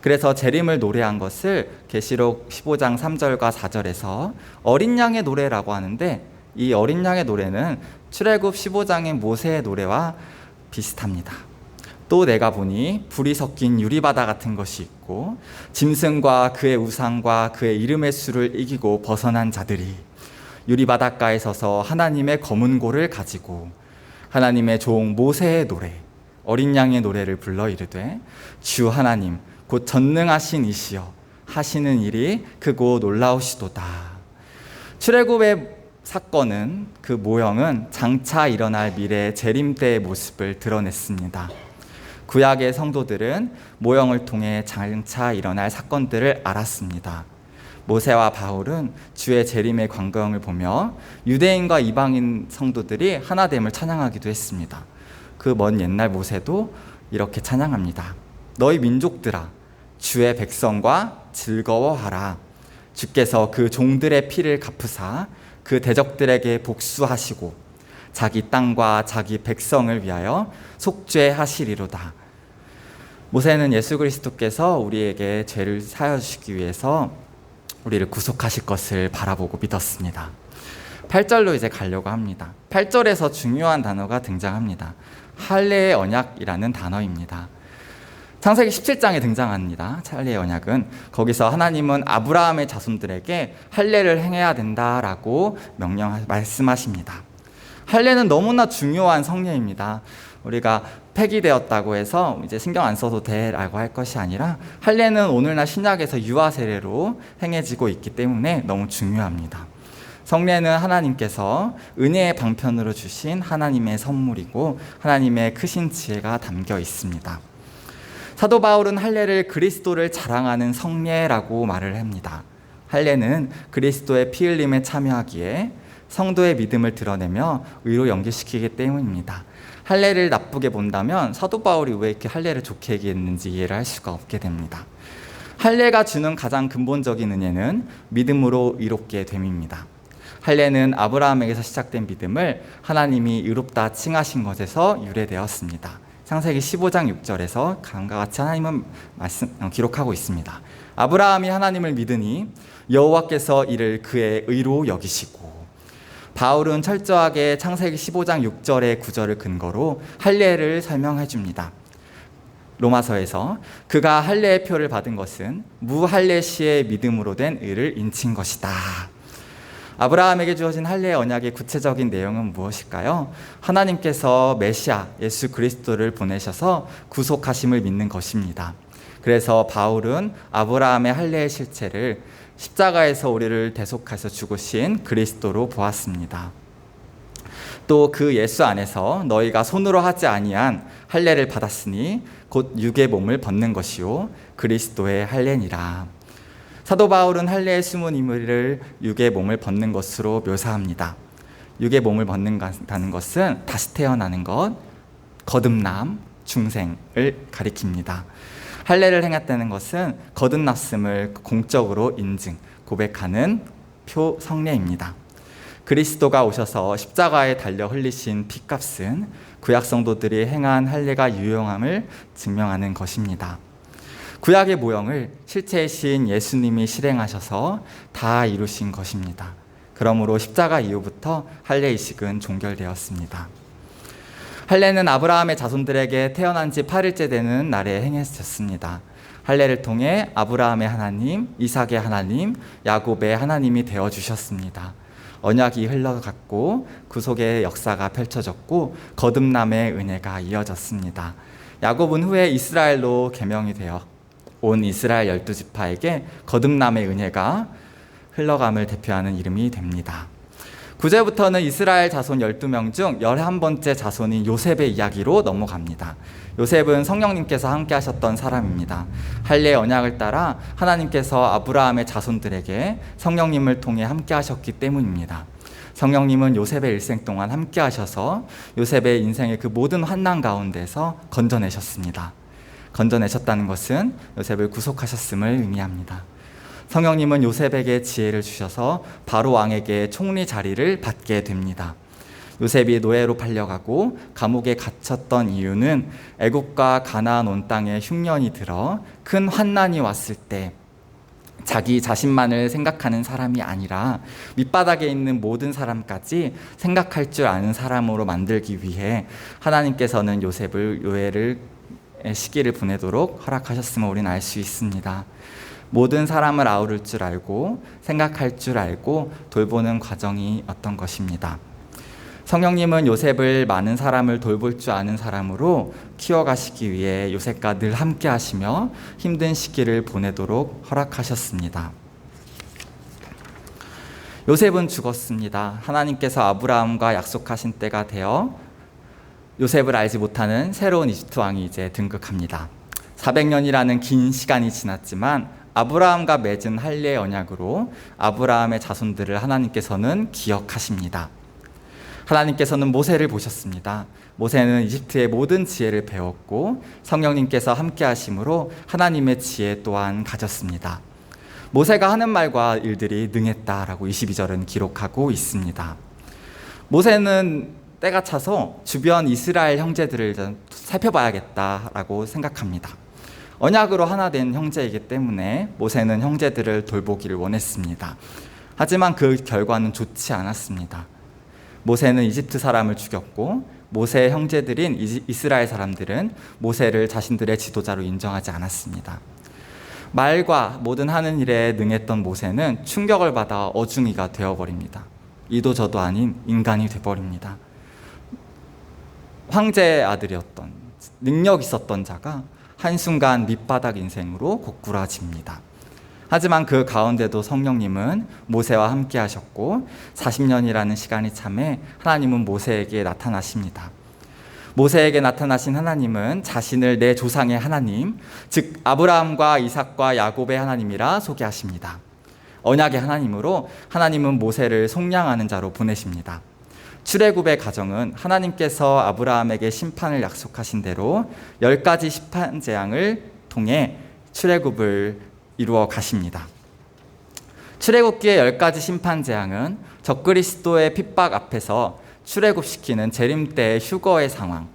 그래서 재림을 노래한 것을 계시록 15장 3절과 4절에서 어린 양의 노래라고 하는데, 이 어린 양의 노래는 출애굽 15장의 모세의 노래와 비슷합니다. 또 내가 보니 불이 섞인 유리바다 같은 것이 있고 짐승과 그의 우상과 그의 이름의 수를 이기고 벗어난 자들이 유리바닷가에 서서 하나님의 검은 고를 가지고 하나님의 종 모세의 노래, 어린 양의 노래를 불러 이르되 주 하나님 곧 전능하신 이시여 하시는 일이 크고 놀라우시도다. 출애굽의 사건은, 그 모형은 장차 일어날 미래의 재림 때의 모습을 드러냈습니다. 구약의 성도들은 모형을 통해 장차 일어날 사건들을 알았습니다. 모세와 바울은 주의 재림의 광경을 보며 유대인과 이방인 성도들이 하나됨을 찬양하기도 했습니다. 그 먼 옛날 모세도 이렇게 찬양합니다. 너희 민족들아 주의 백성과 즐거워하라. 주께서 그 종들의 피를 갚으사 그 대적들에게 복수하시고 자기 땅과 자기 백성을 위하여 속죄하시리로다. 모세는 예수 그리스도께서 우리에게 죄를 사하여 주시기 위해서 우리를 구속하실 것을 바라보고 믿었습니다. 8절로 이제 가려고 합니다. 8절에서 중요한 단어가 등장합니다. 할례의 언약이라는 단어입니다. 창세기 17장에 등장합니다. 할례의 언약은 거기서 하나님은 아브라함의 자손들에게 할례를 행해야 된다라고 말씀하십니다. 할례는 너무나 중요한 성례입니다. 우리가 폐기되었다고 해서 이제 신경 안 써도 돼라고 할 것이 아니라 할례는 오늘날 신약에서 유아 세례로 행해지고 있기 때문에 너무 중요합니다. 성례는 하나님께서 은혜의 방편으로 주신 하나님의 선물이고 하나님의 크신 지혜가 담겨 있습니다. 사도 바울은 할례를 그리스도를 자랑하는 성례라고 말을 합니다. 할례는 그리스도의 피 흘림에 참여하기에 성도의 믿음을 드러내며 의로 연결시키기 때문입니다. 할례를 나쁘게 본다면 사도 바울이 왜 이렇게 할례를 좋게 얘기했는지 이해를 할 수가 없게 됩니다. 할례가 주는 가장 근본적인 은혜는 믿음으로 의롭게 됨입니다. 할례는 아브라함에게서 시작된 믿음을 하나님이 의롭다 칭하신 것에서 유래되었습니다. 창세기 15장 6절에서 다음과 같이 하나님은 기록하고 있습니다. 아브라함이 하나님을 믿으니 여호와께서 이를 그의 의로 여기시고. 바울은 철저하게 창세기 15장 6절의 구절을 근거로 할례를 설명해 줍니다. 로마서에서 그가 할례의 표를 받은 것은 무할례 시의 믿음으로 된 의를 인친 것이다. 아브라함에게 주어진 할례의 언약의 구체적인 내용은 무엇일까요? 하나님께서 메시아 예수 그리스도를 보내셔서 구속하심을 믿는 것입니다. 그래서 바울은 아브라함의 할례의 실체를 십자가에서 우리를 대속해서 죽으신 그리스도로 보았습니다. 또 그 예수 안에서 너희가 손으로 하지 아니한 할례를 받았으니 곧 육의 몸을 벗는 것이요 그리스도의 할례니라. 사도 바울은 할례의 숨은 의미를 육의 몸을 벗는 것으로 묘사합니다. 육의 몸을 벗는다는 것은 다시 태어나는 것, 거듭남, 중생을 가리킵니다. 할례를 행했다는 것은 거듭났음을 공적으로 인증, 고백하는 표 성례입니다. 그리스도가 오셔서 십자가에 달려 흘리신 피값은 구약 성도들이 행한 할례가 유용함을 증명하는 것입니다. 구약의 모형을 실체이신 예수님이 실행하셔서 다 이루신 것입니다. 그러므로 십자가 이후부터 할례의식은 종결되었습니다. 할례는 아브라함의 자손들에게 태어난 지 8일째 되는 날에 행해졌습니다. 할례를 통해 아브라함의 하나님, 이삭의 하나님, 야곱의 하나님이 되어주셨습니다. 언약이 흘러갔고 구속의 역사가 펼쳐졌고 거듭남의 은혜가 이어졌습니다. 야곱은 후에 이스라엘로 개명이 되어 온 이스라엘 12지파에게 거듭남의 은혜가 흘러감을 대표하는 이름이 됩니다. 9절부터는 이스라엘 자손 12명 중 11번째 자손인 요셉의 이야기로 넘어갑니다. 요셉은 성령님께서 함께 하셨던 사람입니다. 할례의 언약을 따라 하나님께서 아브라함의 자손들에게 성령님을 통해 함께 하셨기 때문입니다. 성령님은 요셉의 일생 동안 함께 하셔서 요셉의 인생의 그 모든 환난 가운데서 건져내셨습니다. 건져내셨다는 것은 요셉을 구속하셨음을 의미합니다. 성령님은 요셉에게 지혜를 주셔서 바로 왕에게 총리 자리를 받게 됩니다. 요셉이 노예로 팔려가고 감옥에 갇혔던 이유는 애국과 가나안 온 땅에 흉년이 들어 큰 환난이 왔을 때 자기 자신만을 생각하는 사람이 아니라 밑바닥에 있는 모든 사람까지 생각할 줄 아는 사람으로 만들기 위해 하나님께서는 요셉을 노예를 시기를 보내도록 허락하셨음을 우리는 알 수 있습니다. 모든 사람을 아우를 줄 알고 생각할 줄 알고 돌보는 과정이 어떤 것입니다. 성령님은 요셉을 많은 사람을 돌볼 줄 아는 사람으로 키워가시기 위해 요셉과 늘 함께 하시며 힘든 시기를 보내도록 허락하셨습니다. 요셉은 죽었습니다. 하나님께서 아브라함과 약속하신 때가 되어 요셉을 알지 못하는 새로운 이집트 왕이 이제 등극합니다. 400년이라는 긴 시간이 지났지만 아브라함과 맺은 할례의 언약으로 아브라함의 자손들을 하나님께서는 기억하십니다. 하나님께서는 모세를 보셨습니다. 모세는 이집트의 모든 지혜를 배웠고 성령님께서 함께 하심으로 하나님의 지혜 또한 가졌습니다. 모세가 하는 말과 일들이 능했다라고 22절은 기록하고 있습니다. 모세는 때가 차서 주변 이스라엘 형제들을 살펴봐야겠다라고 생각합니다. 언약으로 하나 된 형제이기 때문에 모세는 형제들을 돌보기를 원했습니다. 하지만 그 결과는 좋지 않았습니다. 모세는 이집트 사람을 죽였고 모세의 형제들인 이스라엘 사람들은 모세를 자신들의 지도자로 인정하지 않았습니다. 말과 모든 하는 일에 능했던 모세는 충격을 받아 어중이가 되어버립니다. 이도 저도 아닌 인간이 되어버립니다. 황제의 아들이었던 능력 있었던 자가 한순간 밑바닥 인생으로 고꾸라집니다. 하지만 그 가운데도 성령님은 모세와 함께 하셨고 40년이라는 시간이 참에 하나님은 모세에게 나타나십니다. 모세에게 나타나신 하나님은 자신을 내 조상의 하나님, 즉 아브라함과 이삭과 야곱의 하나님이라 소개하십니다. 언약의 하나님으로 하나님은 모세를 속량하는 자로 보내십니다. 출애굽의 가정은 하나님께서 아브라함에게 심판을 약속하신 대로 10가지 심판 재앙을 통해 출애굽을 이루어 가십니다. 출애굽기의 10가지 심판 재앙은 적그리스도의 핍박 앞에서 출애굽시키는 재림 때의 휴거의 상황,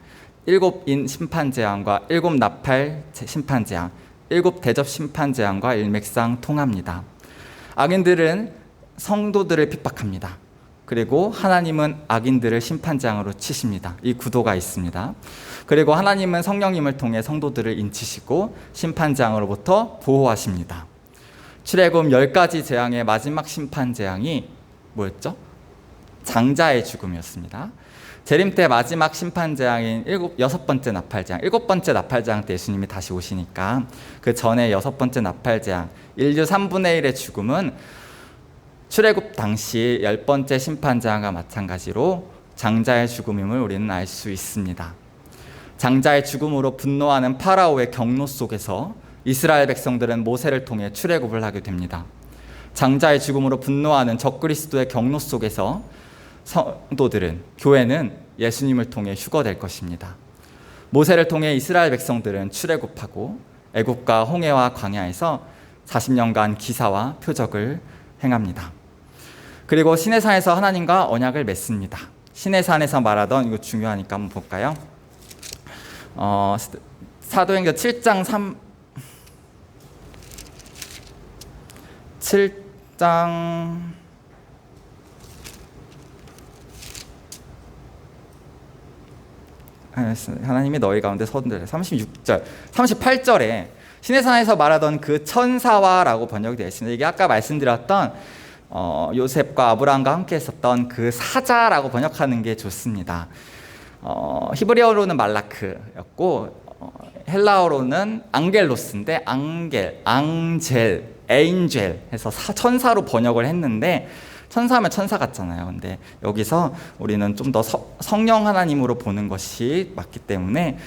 7인 심판 재앙과 7 나팔 심판 재앙, 7 대접 심판 재앙과 일맥상 통합니다. 악인들은 성도들을 핍박합니다. 그리고 하나님은 악인들을 심판 재앙으로 치십니다. 이 구도가 있습니다. 그리고 하나님은 성령님을 통해 성도들을 인치시고 심판 재앙으로부터 보호하십니다. 출애굽 10가지 재앙의 마지막 심판 재앙이 뭐였죠? 장자의 죽음이었습니다. 재림 때 마지막 심판 재앙인 6번째 나팔 재앙, 7번째 나팔 재앙 때 예수님이 다시 오시니까 그 전에 6번째 나팔 재앙, 인류 3분의 1의 죽음은 출애굽 당시 10번째 심판 재앙과 마찬가지로 장자의 죽음임을 우리는 알 수 있습니다. 장자의 죽음으로 분노하는 파라오의 경로 속에서 이스라엘 백성들은 모세를 통해 출애굽을 하게 됩니다. 장자의 죽음으로 분노하는 적그리스도의 경로 속에서 성도들은, 교회는 예수님을 통해 휴거될 것입니다. 모세를 통해 이스라엘 백성들은 출애굽하고 애굽과 홍해와 광야에서 40년간 기사와 표적을 행합니다. 그리고 시내산에서 하나님과 언약을 맺습니다. 시내산에서 말하던, 이거 중요하니까 한번 볼까요? 사도행전 7장 '하나님이 너희 가운데 서든들' 36절, 38절에 시내산에서 말하던 그 천사와 라고 번역이 되어 있습니다. 이게 아까 말씀드렸던 요셉과 아브라함과 함께 했었던 그 사자라고 번역하는 게 좋습니다. 히브리어로는 말라크였고 헬라어로는 앙겔로스인데 앙젤, 에인젤 해서 천사로 번역을 했는데, 천사하면 천사 같잖아요. 근데 여기서 우리는 좀 더 성령 하나님으로 보는 것이 맞기 때문에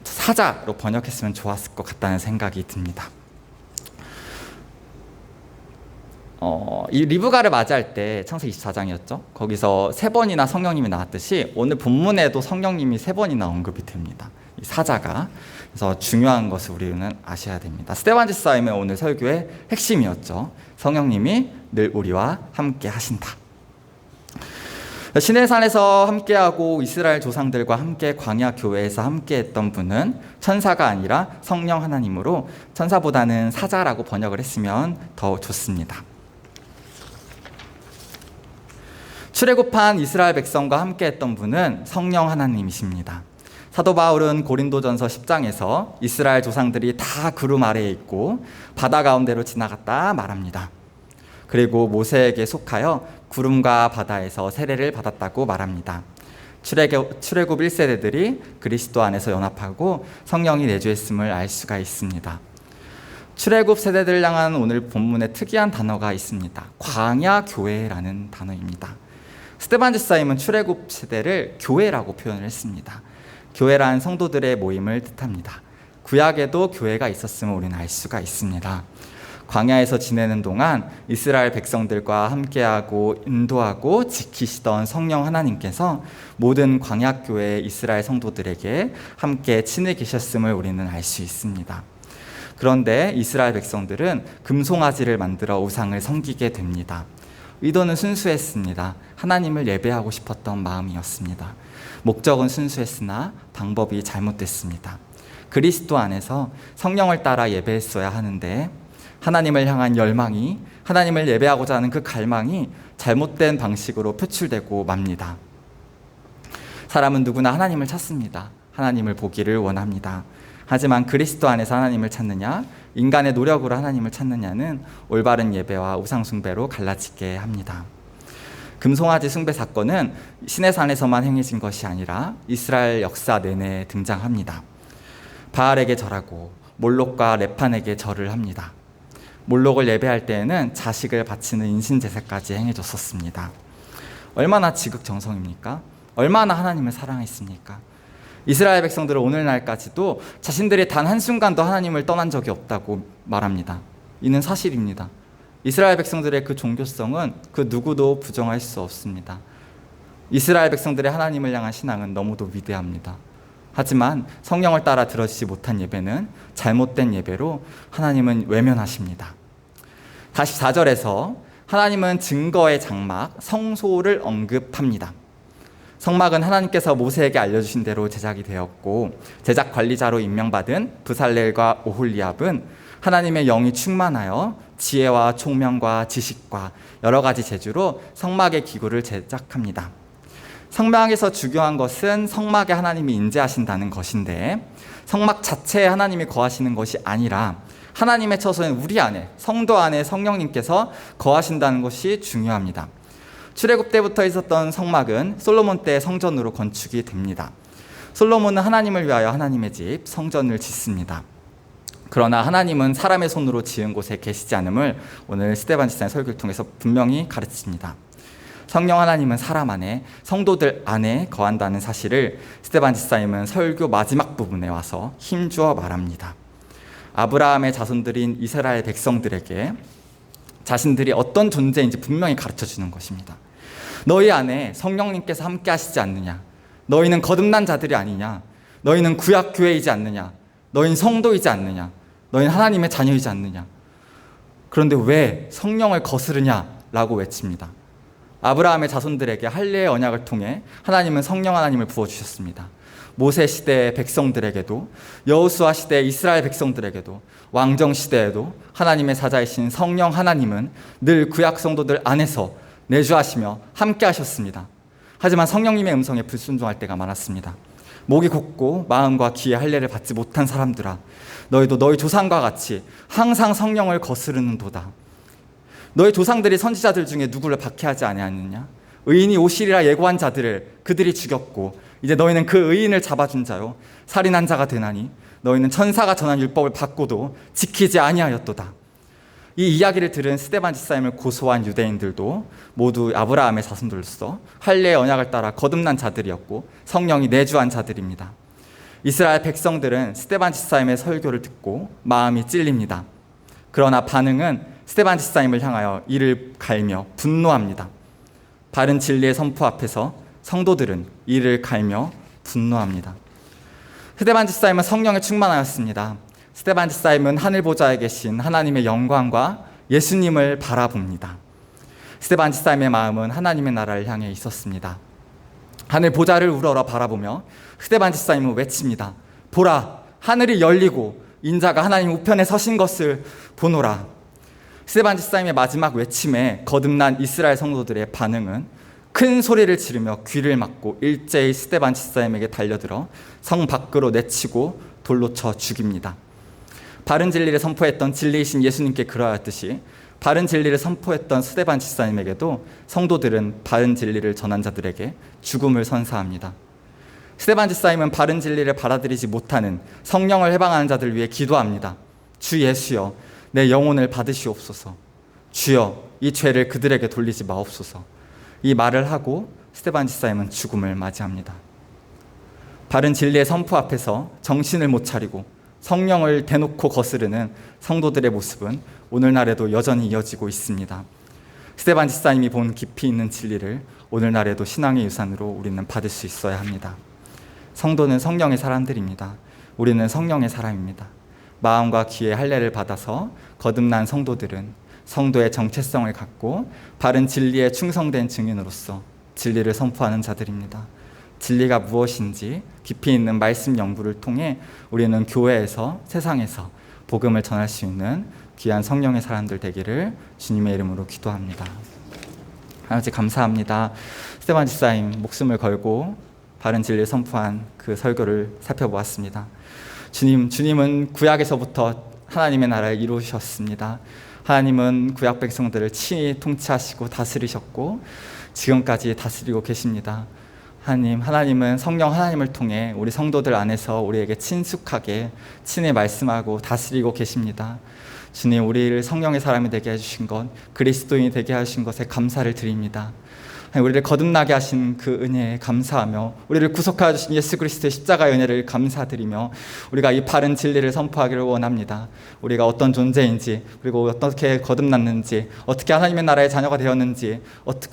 사자로 번역했으면 좋았을 것 같다는 생각이 듭니다. 이 리브가를 맞이할 때 창세기 24장이었죠. 거기서 3번이나 성령님이 나왔듯이 오늘 본문에도 성령님이 3번이나 언급이 됩니다. 이 사자가. 그래서 중요한 것을 우리는 아셔야 됩니다. 스테반 집사님은 오늘 설교의 핵심이었죠. 성령님이 늘 우리와 함께 하신다. 시내산에서 함께하고 이스라엘 조상들과 함께 광야 교회에서 함께했던 분은 천사가 아니라 성령 하나님으로, 천사보다는 사자라고 번역을 했으면 더 좋습니다. 출애굽한 이스라엘 백성과 함께했던 분은 성령 하나님이십니다. 사도 바울은 고린도전서 10장에서 이스라엘 조상들이 다 구름 아래에 있고 바다 가운데로 지나갔다 말합니다. 그리고 모세에게 속하여 구름과 바다에서 세례를 받았다고 말합니다. 출애굽 1세대들이 그리스도 안에서 연합하고 성령이 내주했음을 알 수가 있습니다. 출애굽 세대들을 향한 오늘 본문에 특이한 단어가 있습니다. 광야 교회라는 단어입니다. 스테반 집사님은 출애굽 세대를 교회라고 표현을 했습니다. 교회란 성도들의 모임을 뜻합니다. 구약에도 교회가 있었음을 우리는 알 수가 있습니다. 광야에서 지내는 동안 이스라엘 백성들과 함께하고 인도하고 지키시던 성령 하나님께서 모든 광야교회 이스라엘 성도들에게 함께 친히 계셨음을 우리는 알 수 있습니다. 그런데 이스라엘 백성들은 금송아지를 만들어 우상을 섬기게 됩니다. 의도는 순수했습니다. 하나님을 예배하고 싶었던 마음이었습니다. 목적은 순수했으나 방법이 잘못됐습니다. 그리스도 안에서 성령을 따라 예배했어야 하는데 하나님을 향한 열망이, 하나님을 예배하고자 하는 그 갈망이 잘못된 방식으로 표출되고 맙니다. 사람은 누구나 하나님을 찾습니다. 하나님을 보기를 원합니다. 하지만 그리스도 안에서 하나님을 찾느냐, 인간의 노력으로 하나님을 찾느냐는 올바른 예배와 우상 숭배로 갈라지게 합니다. 금송아지 숭배 사건은 시내산에서만 행해진 것이 아니라 이스라엘 역사 내내 등장합니다. 바알에게 절하고 몰록과 레판에게 절을 합니다. 몰록을 예배할 때에는 자식을 바치는 인신제사까지 행해졌었습니다. 얼마나 지극정성입니까? 얼마나 하나님을 사랑했습니까? 이스라엘 백성들은 오늘날까지도 자신들이 단 한순간도 하나님을 떠난 적이 없다고 말합니다. 이는 사실입니다. 이스라엘 백성들의 그 종교성은 그 누구도 부정할 수 없습니다. 이스라엘 백성들의 하나님을 향한 신앙은 너무도 위대합니다. 하지만 성령을 따라 들어지지 못한 예배는 잘못된 예배로 하나님은 외면하십니다. 다시 4절에서 하나님은 증거의 장막, 성소를 언급합니다. 성막은 하나님께서 모세에게 알려주신 대로 제작이 되었고 제작 관리자로 임명받은 브살렐과 오홀리압은 하나님의 영이 충만하여 지혜와 총명과 지식과 여러 가지 재주로 성막의 기구를 제작합니다. 성막에서 중요한 것은 성막에 하나님이 임재하신다는 것인데 성막 자체에 하나님이 거하시는 것이 아니라 하나님의 처소인 우리 안에, 성도 안에 성령님께서 거하신다는 것이 중요합니다. 출애굽 때부터 있었던 성막은 솔로몬 때 성전으로 건축이 됩니다. 솔로몬은 하나님을 위하여 하나님의 집, 성전을 짓습니다. 그러나 하나님은 사람의 손으로 지은 곳에 계시지 않음을 오늘 스데반 집사의 설교를 통해서 분명히 가르칩니다. 성령 하나님은 사람 안에, 성도들 안에 거한다는 사실을 스데반 집사님은 설교 마지막 부분에 와서 힘주어 말합니다. 아브라함의 자손들인 이스라엘 백성들에게 자신들이 어떤 존재인지 분명히 가르쳐주는 것입니다. 너희 안에 성령님께서 함께 하시지 않느냐? 너희는 거듭난 자들이 아니냐? 너희는 구약교회이지 않느냐? 너희는 성도이지 않느냐? 너희는 하나님의 자녀이지 않느냐? 그런데 왜 성령을 거스르냐라고 외칩니다. 아브라함의 자손들에게 할례의 언약을 통해 하나님은 성령 하나님을 부어주셨습니다. 모세 시대의 백성들에게도, 여호수아 시대의 이스라엘 백성들에게도, 왕정 시대에도 하나님의 사자이신 성령 하나님은 늘 구약 성도들 안에서 내주하시며 함께 하셨습니다. 하지만 성령님의 음성에 불순종할 때가 많았습니다. 목이 곧고 마음과 귀의 할례를 받지 못한 사람들아, 너희도 너희 조상과 같이 항상 성령을 거스르는도다. 너희 조상들이 선지자들 중에 누구를 박해하지 아니하느냐? 의인이 오시리라 예고한 자들을 그들이 죽였고 이제 너희는 그 의인을 잡아준 자요 살인한 자가 되나니 너희는 천사가 전한 율법을 받고도 지키지 아니하였도다. 이 이야기를 들은 스데반 집사님을 고소한 유대인들도 모두 아브라함의 자손들로서 할례의 언약을 따라 거듭난 자들이었고 성령이 내주한 자들입니다. 이스라엘 백성들은 스데반 집사님의 설교를 듣고 마음이 찔립니다. 그러나 반응은 스데반 집사님을 향하여 이를 갈며 분노합니다. 바른 진리의 선포 앞에서 성도들은 이를 갈며 분노합니다. 스데반 집사님은 성령에 충만하였습니다. 스데반 집사님은 하늘 보좌에 계신 하나님의 영광과 예수님을 바라봅니다. 스데반 집사님의 마음은 하나님의 나라를 향해 있었습니다. 하늘 보좌를 우러러 바라보며 스데반 집사님은 외칩니다. 보라, 하늘이 열리고 인자가 하나님 우편에 서신 것을 보노라. 스데반 집사님의 마지막 외침에 거듭난 이스라엘 성도들의 반응은 큰 소리를 지르며 귀를 막고 일제히 스데반 집사님에게 달려들어 성 밖으로 내치고 돌로 쳐 죽입니다. 바른 진리를 선포했던 진리이신 예수님께 그러하였듯이 바른 진리를 선포했던 스데반 집사님에게도 성도들은 바른 진리를 전한 자들에게 죽음을 선사합니다. 스데반 집사님은 바른 진리를 받아들이지 못하는 성령을 해방하는 자들을 위해 기도합니다. 주 예수여, 내 영혼을 받으시옵소서. 주여, 이 죄를 그들에게 돌리지 마옵소서. 이 말을 하고 스데반 집사님은 죽음을 맞이합니다. 바른 진리의 선포 앞에서 정신을 못 차리고 성령을 대놓고 거스르는 성도들의 모습은 오늘날에도 여전히 이어지고 있습니다. 스데반 집사님이 본 깊이 있는 진리를 오늘날에도 신앙의 유산으로 우리는 받을 수 있어야 합니다. 성도는 성령의 사람들입니다. 우리는 성령의 사람입니다. 마음과 귀의 할례를 받아서 거듭난 성도들은 성도의 정체성을 갖고 바른 진리에 충성된 증인으로서 진리를 선포하는 자들입니다. 진리가 무엇인지 깊이 있는 말씀 연구를 통해 우리는 교회에서, 세상에서 복음을 전할 수 있는 귀한 성령의 사람들 되기를 주님의 이름으로 기도합니다. 하나님 감사합니다. 스데반 집사님 목숨을 걸고 바른 진리를 선포한 그 설교를 살펴보았습니다. 주님은 구약에서부터 하나님의 나라를 이루셨습니다. 하나님은 구약 백성들을 친히 통치하시고 다스리셨고 지금까지 다스리고 계십니다. 하나님은 성령 하나님을 통해 우리 성도들 안에서 우리에게 친숙하게 친히 말씀하고 다스리고 계십니다. 주님, 우리를 성령의 사람이 되게 해주신 것, 그리스도인이 되게 하신 것에 감사를 드립니다. 우리를 거듭나게 하신 그 은혜에 감사하며 우리를 구속하여 주신 예수 그리스도의 십자가의 은혜를 감사드리며 우리가 이 바른 진리를 선포하기를 원합니다. 우리가 어떤 존재인지, 그리고 어떻게 거듭났는지, 어떻게 하나님의 나라의 자녀가 되었는지,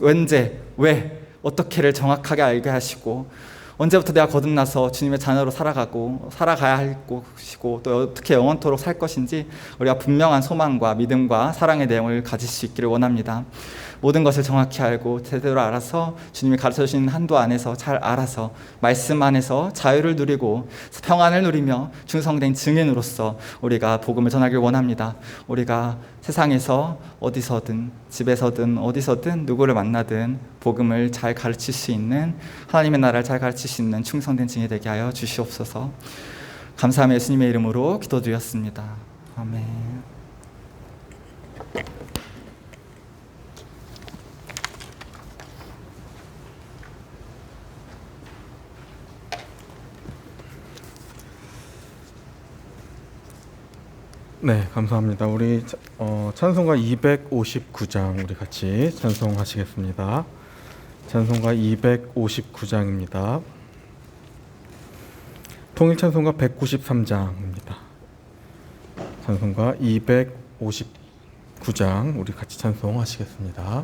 언제, 왜, 어떻게를 정확하게 알게 하시고 언제부터 내가 거듭나서 주님의 자녀로 살아가야 할 것이고 또 어떻게 영원토록 살 것인지 우리가 분명한 소망과 믿음과 사랑의 내용을 가질 수 있기를 원합니다. 모든 것을 정확히 알고 제대로 알아서 주님이 가르쳐주신 한도 안에서 잘 알아서 말씀 안에서 자유를 누리고 평안을 누리며 충성된 증인으로서 우리가 복음을 전하길 원합니다. 우리가 세상에서 어디서든 집에서든 어디서든 누구를 만나든 복음을 잘 가르칠 수 있는, 하나님의 나라를 잘 가르칠 수 있는 충성된 증인이 되게 하여 주시옵소서. 감사하며 예수님의 이름으로 기도드렸습니다. 아멘. 네, 감사합니다. 우리 찬송가 259장 우리 같이 찬송하시겠습니다. 찬송가 259장입니다. 통일 찬송가 193장입니다. 찬송가 259장 우리 같이 찬송하시겠습니다.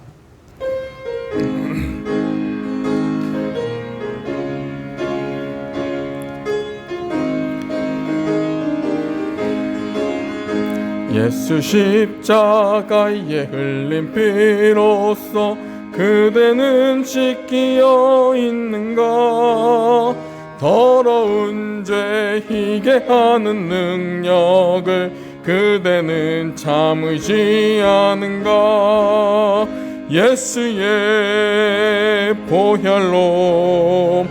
예수 십자가에 흘린 피로써 그대는 씻기어 있는가? 더러운 죄 희게 하는 능력을 그대는 참으지 않은가? 예수의 보혈로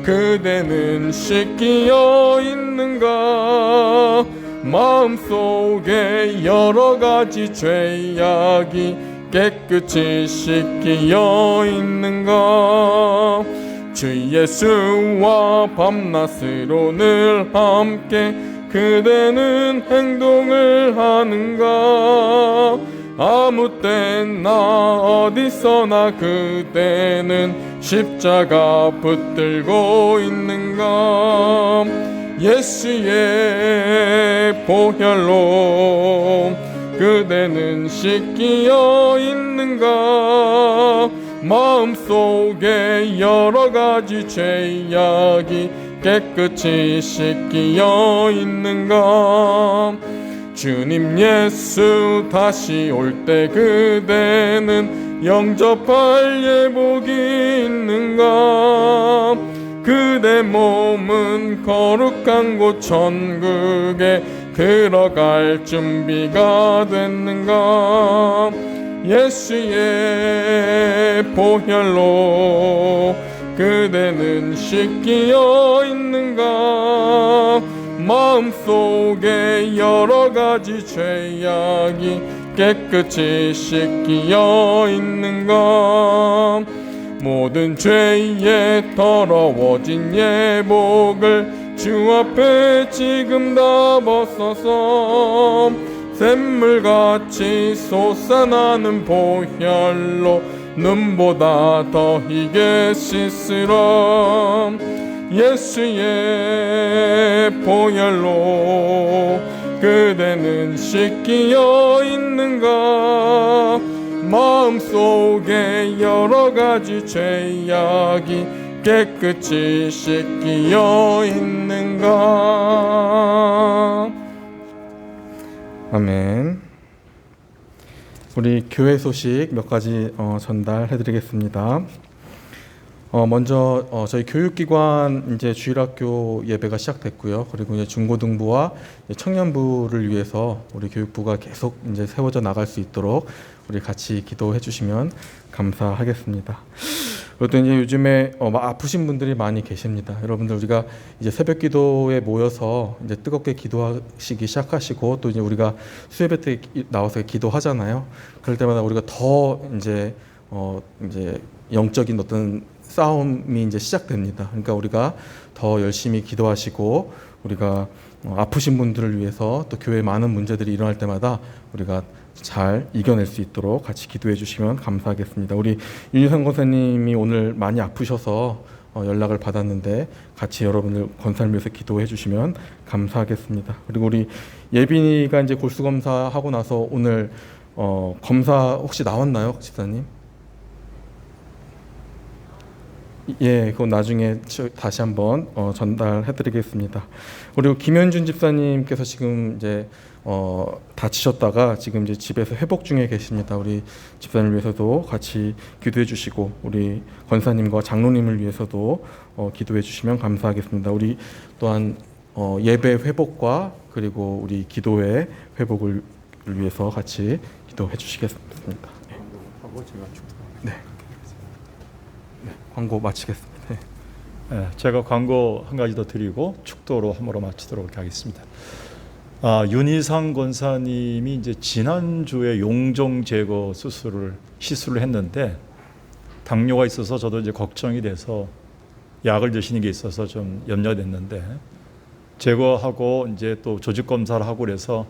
그대는 씻기어 있는가? 마음속에 여러 가지 죄악이 깨끗이 씻기어 있는가? 주 예수와 밤낮으로 늘 함께 그대는 행동을 하는가? 아무 때나 어디서나 그대는 십자가 붙들고 있는가? 예수의 보혈로 그대는 씻기어 있는가? 마음속에 여러 가지 죄악이 깨끗이 씻기어 있는가? 주님 예수 다시 올 때 그대는 영접할 예복이 있는가? 그대 몸은 거룩한 곳 천국에 들어갈 준비가 됐는가? 예수의 보혈로 그대는 씻기어 있는가? 마음속에 여러 가지 죄악이 깨끗이 씻기어 있는가? 모든 죄에 더러워진 예복을 주 앞에 지금 다 벗어서 샘물같이 솟아나는 보혈로 눈보다 더 희게 씻으라. 예수의 보혈로 그대는 씻기어 있는가? 마음속에 여러 가지 죄악이 깨끗이 씻기어 있는가? 아멘. 우리 교회 소식 몇 가지 전달해 드리겠습니다. 먼저 저희 교육기관 이제 주일학교 예배가 시작됐고요. 그리고 이제 중고등부와 청년부를 위해서 우리 교육부가 계속 이제 세워져 나갈 수 있도록 우리 같이 기도해 주시면 감사하겠습니다. 그리고 이제 요즘에 아프신 분들이 많이 계십니다. 여러분들 우리가 이제 새벽 기도에 모여서 이제 뜨겁게 기도하시기 시작하시고 또 이제 우리가 수예배 때 나와서 기도하잖아요. 그럴 때마다 우리가 더 이제 영적인 어떤 싸움이 이제 시작됩니다. 그러니까 우리가 더 열심히 기도하시고 우리가 아프신 분들을 위해서 또 교회에 많은 문제들이 일어날 때마다 우리가 잘 이겨낼 수 있도록 같이 기도해 주시면 감사하겠습니다. 우리 윤희상 권사님이 오늘 많이 아프셔서 연락을 받았는데 같이 여러분들 권사를 위해서 기도해 주시면 감사하겠습니다. 그리고 우리 예빈이가 이제 골수 검사하고 나서 오늘 검사 혹시 나왔나요, 집사님? 예, 그건 나중에 다시 한번 전달해드리겠습니다. 그리고 김현준 집사님께서 지금 이제 다치셨다가 지금 이제 집에서 회복 중에 계십니다. 우리 집사님을 위해서도 같이 기도해 주시고 우리 권사님과 장로님을 위해서도 기도해 주시면 감사하겠습니다. 우리 또한 예배 회복과 그리고 우리 기도의 회복을 위해서 같이 기도해 주시겠습니다. 네. 네, 광고 마치겠습니다. 네. 네, 제가 광고 한 가지 더 드리고 축도로 함으로 마치도록 하겠습니다. 윤희상 권사님이 이제 지난주에 용종 제거 시술을 했는데 당뇨가 있어서 저도 이제 걱정이 돼서 약을 드시는 게 있어서 좀 염려가 됐는데 제거하고 이제 또 조직 검사를 하고 그래서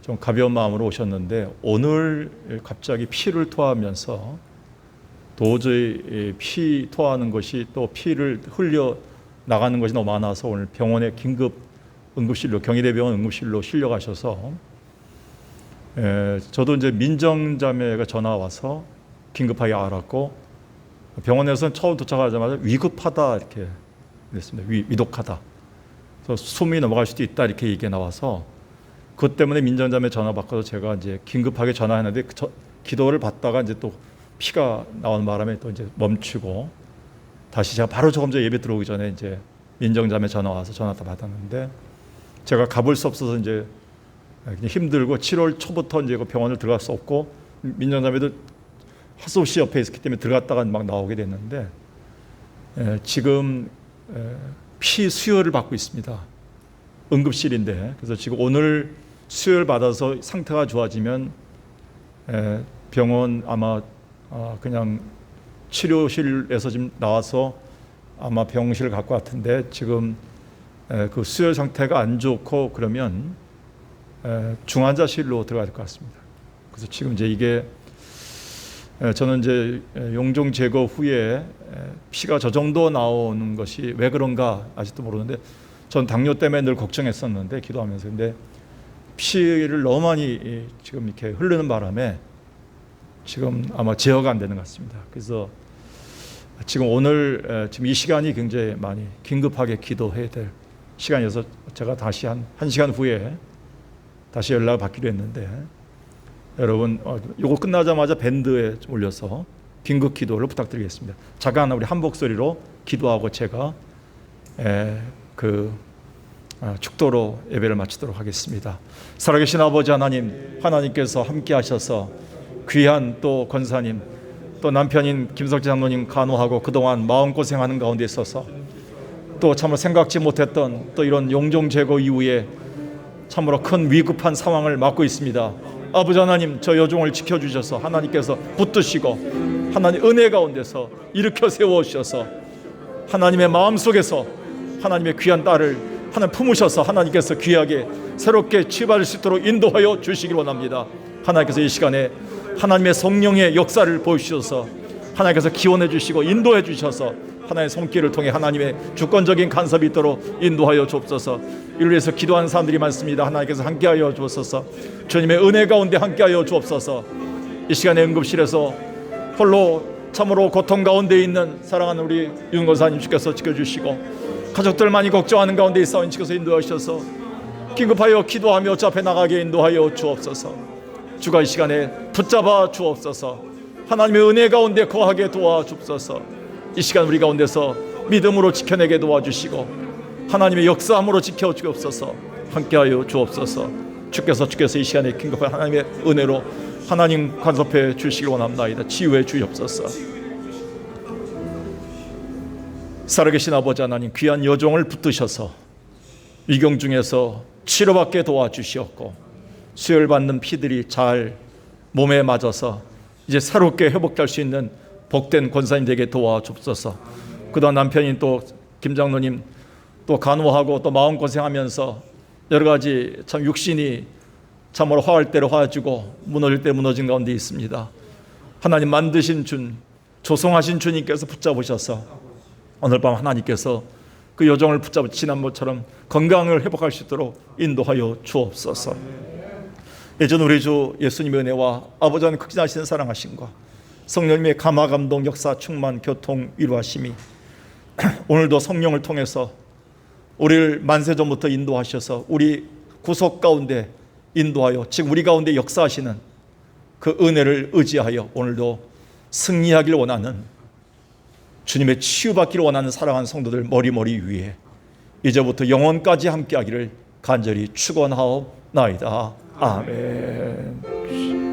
좀 가벼운 마음으로 오셨는데 오늘 갑자기 피를 토하면서 도저히 피 토하는 것이 또 피를 흘려 나가는 것이 너무 많아서 오늘 병원에 긴급 응급실로 경희대병원 응급실로 실려가셔서 저도 이제 민정자매가 전화 와서 긴급하게 알았고 병원에서는 처음 도착하자마자 위급하다 이렇게 그랬습니다. 위독하다. 그래서 숨이 넘어갈 수도 있다 이렇게 얘기가 나와서 그것 때문에 민정자매 전화 받고서 제가 이제 긴급하게 전화했는데 기도를 받다가 이제 또 피가 나오는 바람에 또 이제 멈추고 다시 제가 바로 조금 전에 예배 들어오기 전에 이제 민정자매 전화 와서 전화 다 받았는데 제가 가볼 수 없어서 이제 그냥 힘들고 7월 초부터 이제 그 병원을 들어갈 수 없고 민정자매도 할 수 없이 옆에 있었기 때문에 들어갔다가 막 나오게 됐는데 지금 피 수혈을 받고 있습니다. 응급실인데 그래서 지금 오늘 수혈 받아서 상태가 좋아지면 병원 아마 그냥 치료실에서 지금 나와서 아마 병실을 갈 것 같은데 지금 그 수혈 상태가 안 좋고 그러면 중환자실로 들어갈 것 같습니다. 그래서 지금 이제 이게 저는 이제 용종 제거 후에 피가 저 정도 나오는 것이 왜 그런가 아직도 모르는데 전 당뇨 때문에 늘 걱정했었는데 기도하면서 근데 피를 너무 많이 지금 이렇게 흐르는 바람에 지금 아마 제어가 안 되는 것 같습니다. 그래서 지금 오늘 지금 이 시간이 굉장히 많이 긴급하게 기도해야 될 시간이어서 제가 다시 한 시간 후에 다시 연락을 받기로 했는데 여러분 이거 끝나자마자 밴드에 좀 올려서 긴급 기도를 부탁드리겠습니다. 잠깐 우리 한 목소리로 기도하고 제가 축도로 예배를 마치도록 하겠습니다. 살아계신 아버지 하나님, 하나님께서 함께 하셔서 귀한 또 권사님, 또 남편인 김석재 장로님 간호하고 그동안 마음고생하는 가운데 있어서 또 참으로 생각지 못했던 또 이런 용종 제거 이후에 참으로 큰 위급한 상황을 맞고 있습니다. 아버지 하나님, 저 여종을 지켜주셔서 하나님께서 붙드시고 하나님 은혜 가운데서 일으켜 세워주셔서 하나님의 마음속에서 하나님의 귀한 딸을 하나님 품으셔서 하나님께서 귀하게 새롭게 치유받을 수 있도록 인도하여 주시길 원합니다. 하나님께서 이 시간에 하나님의 성령의 역사를 보여주셔서 하나님께서 기원해 주시고 인도해 주셔서 하나님의 손길을 통해 하나님의 주권적인 간섭이 있도록 인도하여 주옵소서. 이를 위해서 기도하는 사람들이 많습니다. 하나님께서 함께하여 주옵소서. 주님의 은혜 가운데 함께하여 주옵소서. 이 시간에 응급실에서 홀로 참으로 고통 가운데 있는 사랑하는 우리 윤 권사님 주께서 지켜주시고 가족들 많이 걱정하는 가운데 있사오니 주께서 인도하셔서 긴급하여 기도하며 저 앞에 나가게 인도하여 주옵소서. 주가 이 시간에 붙잡아 주옵소서. 하나님의 은혜 가운데 거하게 도와주옵소서. 이 시간 우리 가운데서 믿음으로 지켜내게 도와주시고 하나님의 역사함으로 지켜주옵소서. 함께하여 주옵소서. 주께서 이 시간에 긴급한 하나님의 은혜로 하나님 간섭해 주시길 원합니다. 치유해 주옵소서. 살아계신 아버지 하나님, 귀한 여종을 붙드셔서 위경 중에서 치료받게 도와주시었고 수혈받는 피들이 잘 몸에 맞아서 이제 새롭게 회복될 수 있는 복된 권사님 되게 도와주옵소서. 그동안 남편인 또 김장로님 또 간호하고 또 마음고생하면서 여러 가지 참 육신이 참으로 화할 때로 화해지고 무너질 때 무너진 가운데 있습니다. 하나님 만드신 준, 조성하신 주님께서 붙잡으셔서 오늘 밤 하나님께서 그 여종을 붙잡아 지난번처럼 건강을 회복할 수 있도록 인도하여 주옵소서. 예전 우리 주 예수님의 은혜와 아버지 하나님 극진하시는 사랑하심과 성령님의 감화 감동 역사 충만 교통 위로하심이 오늘도 성령을 통해서 우리를 만세전부터 인도하셔서 우리 구속 가운데 인도하여 지금 우리 가운데 역사하시는 그 은혜를 의지하여 오늘도 승리하길 원하는, 주님의 치유받기를 원하는 사랑하는 성도들 머리머리 위에 이제부터 영원까지 함께하기를 간절히 축원하옵나이다. 아멘.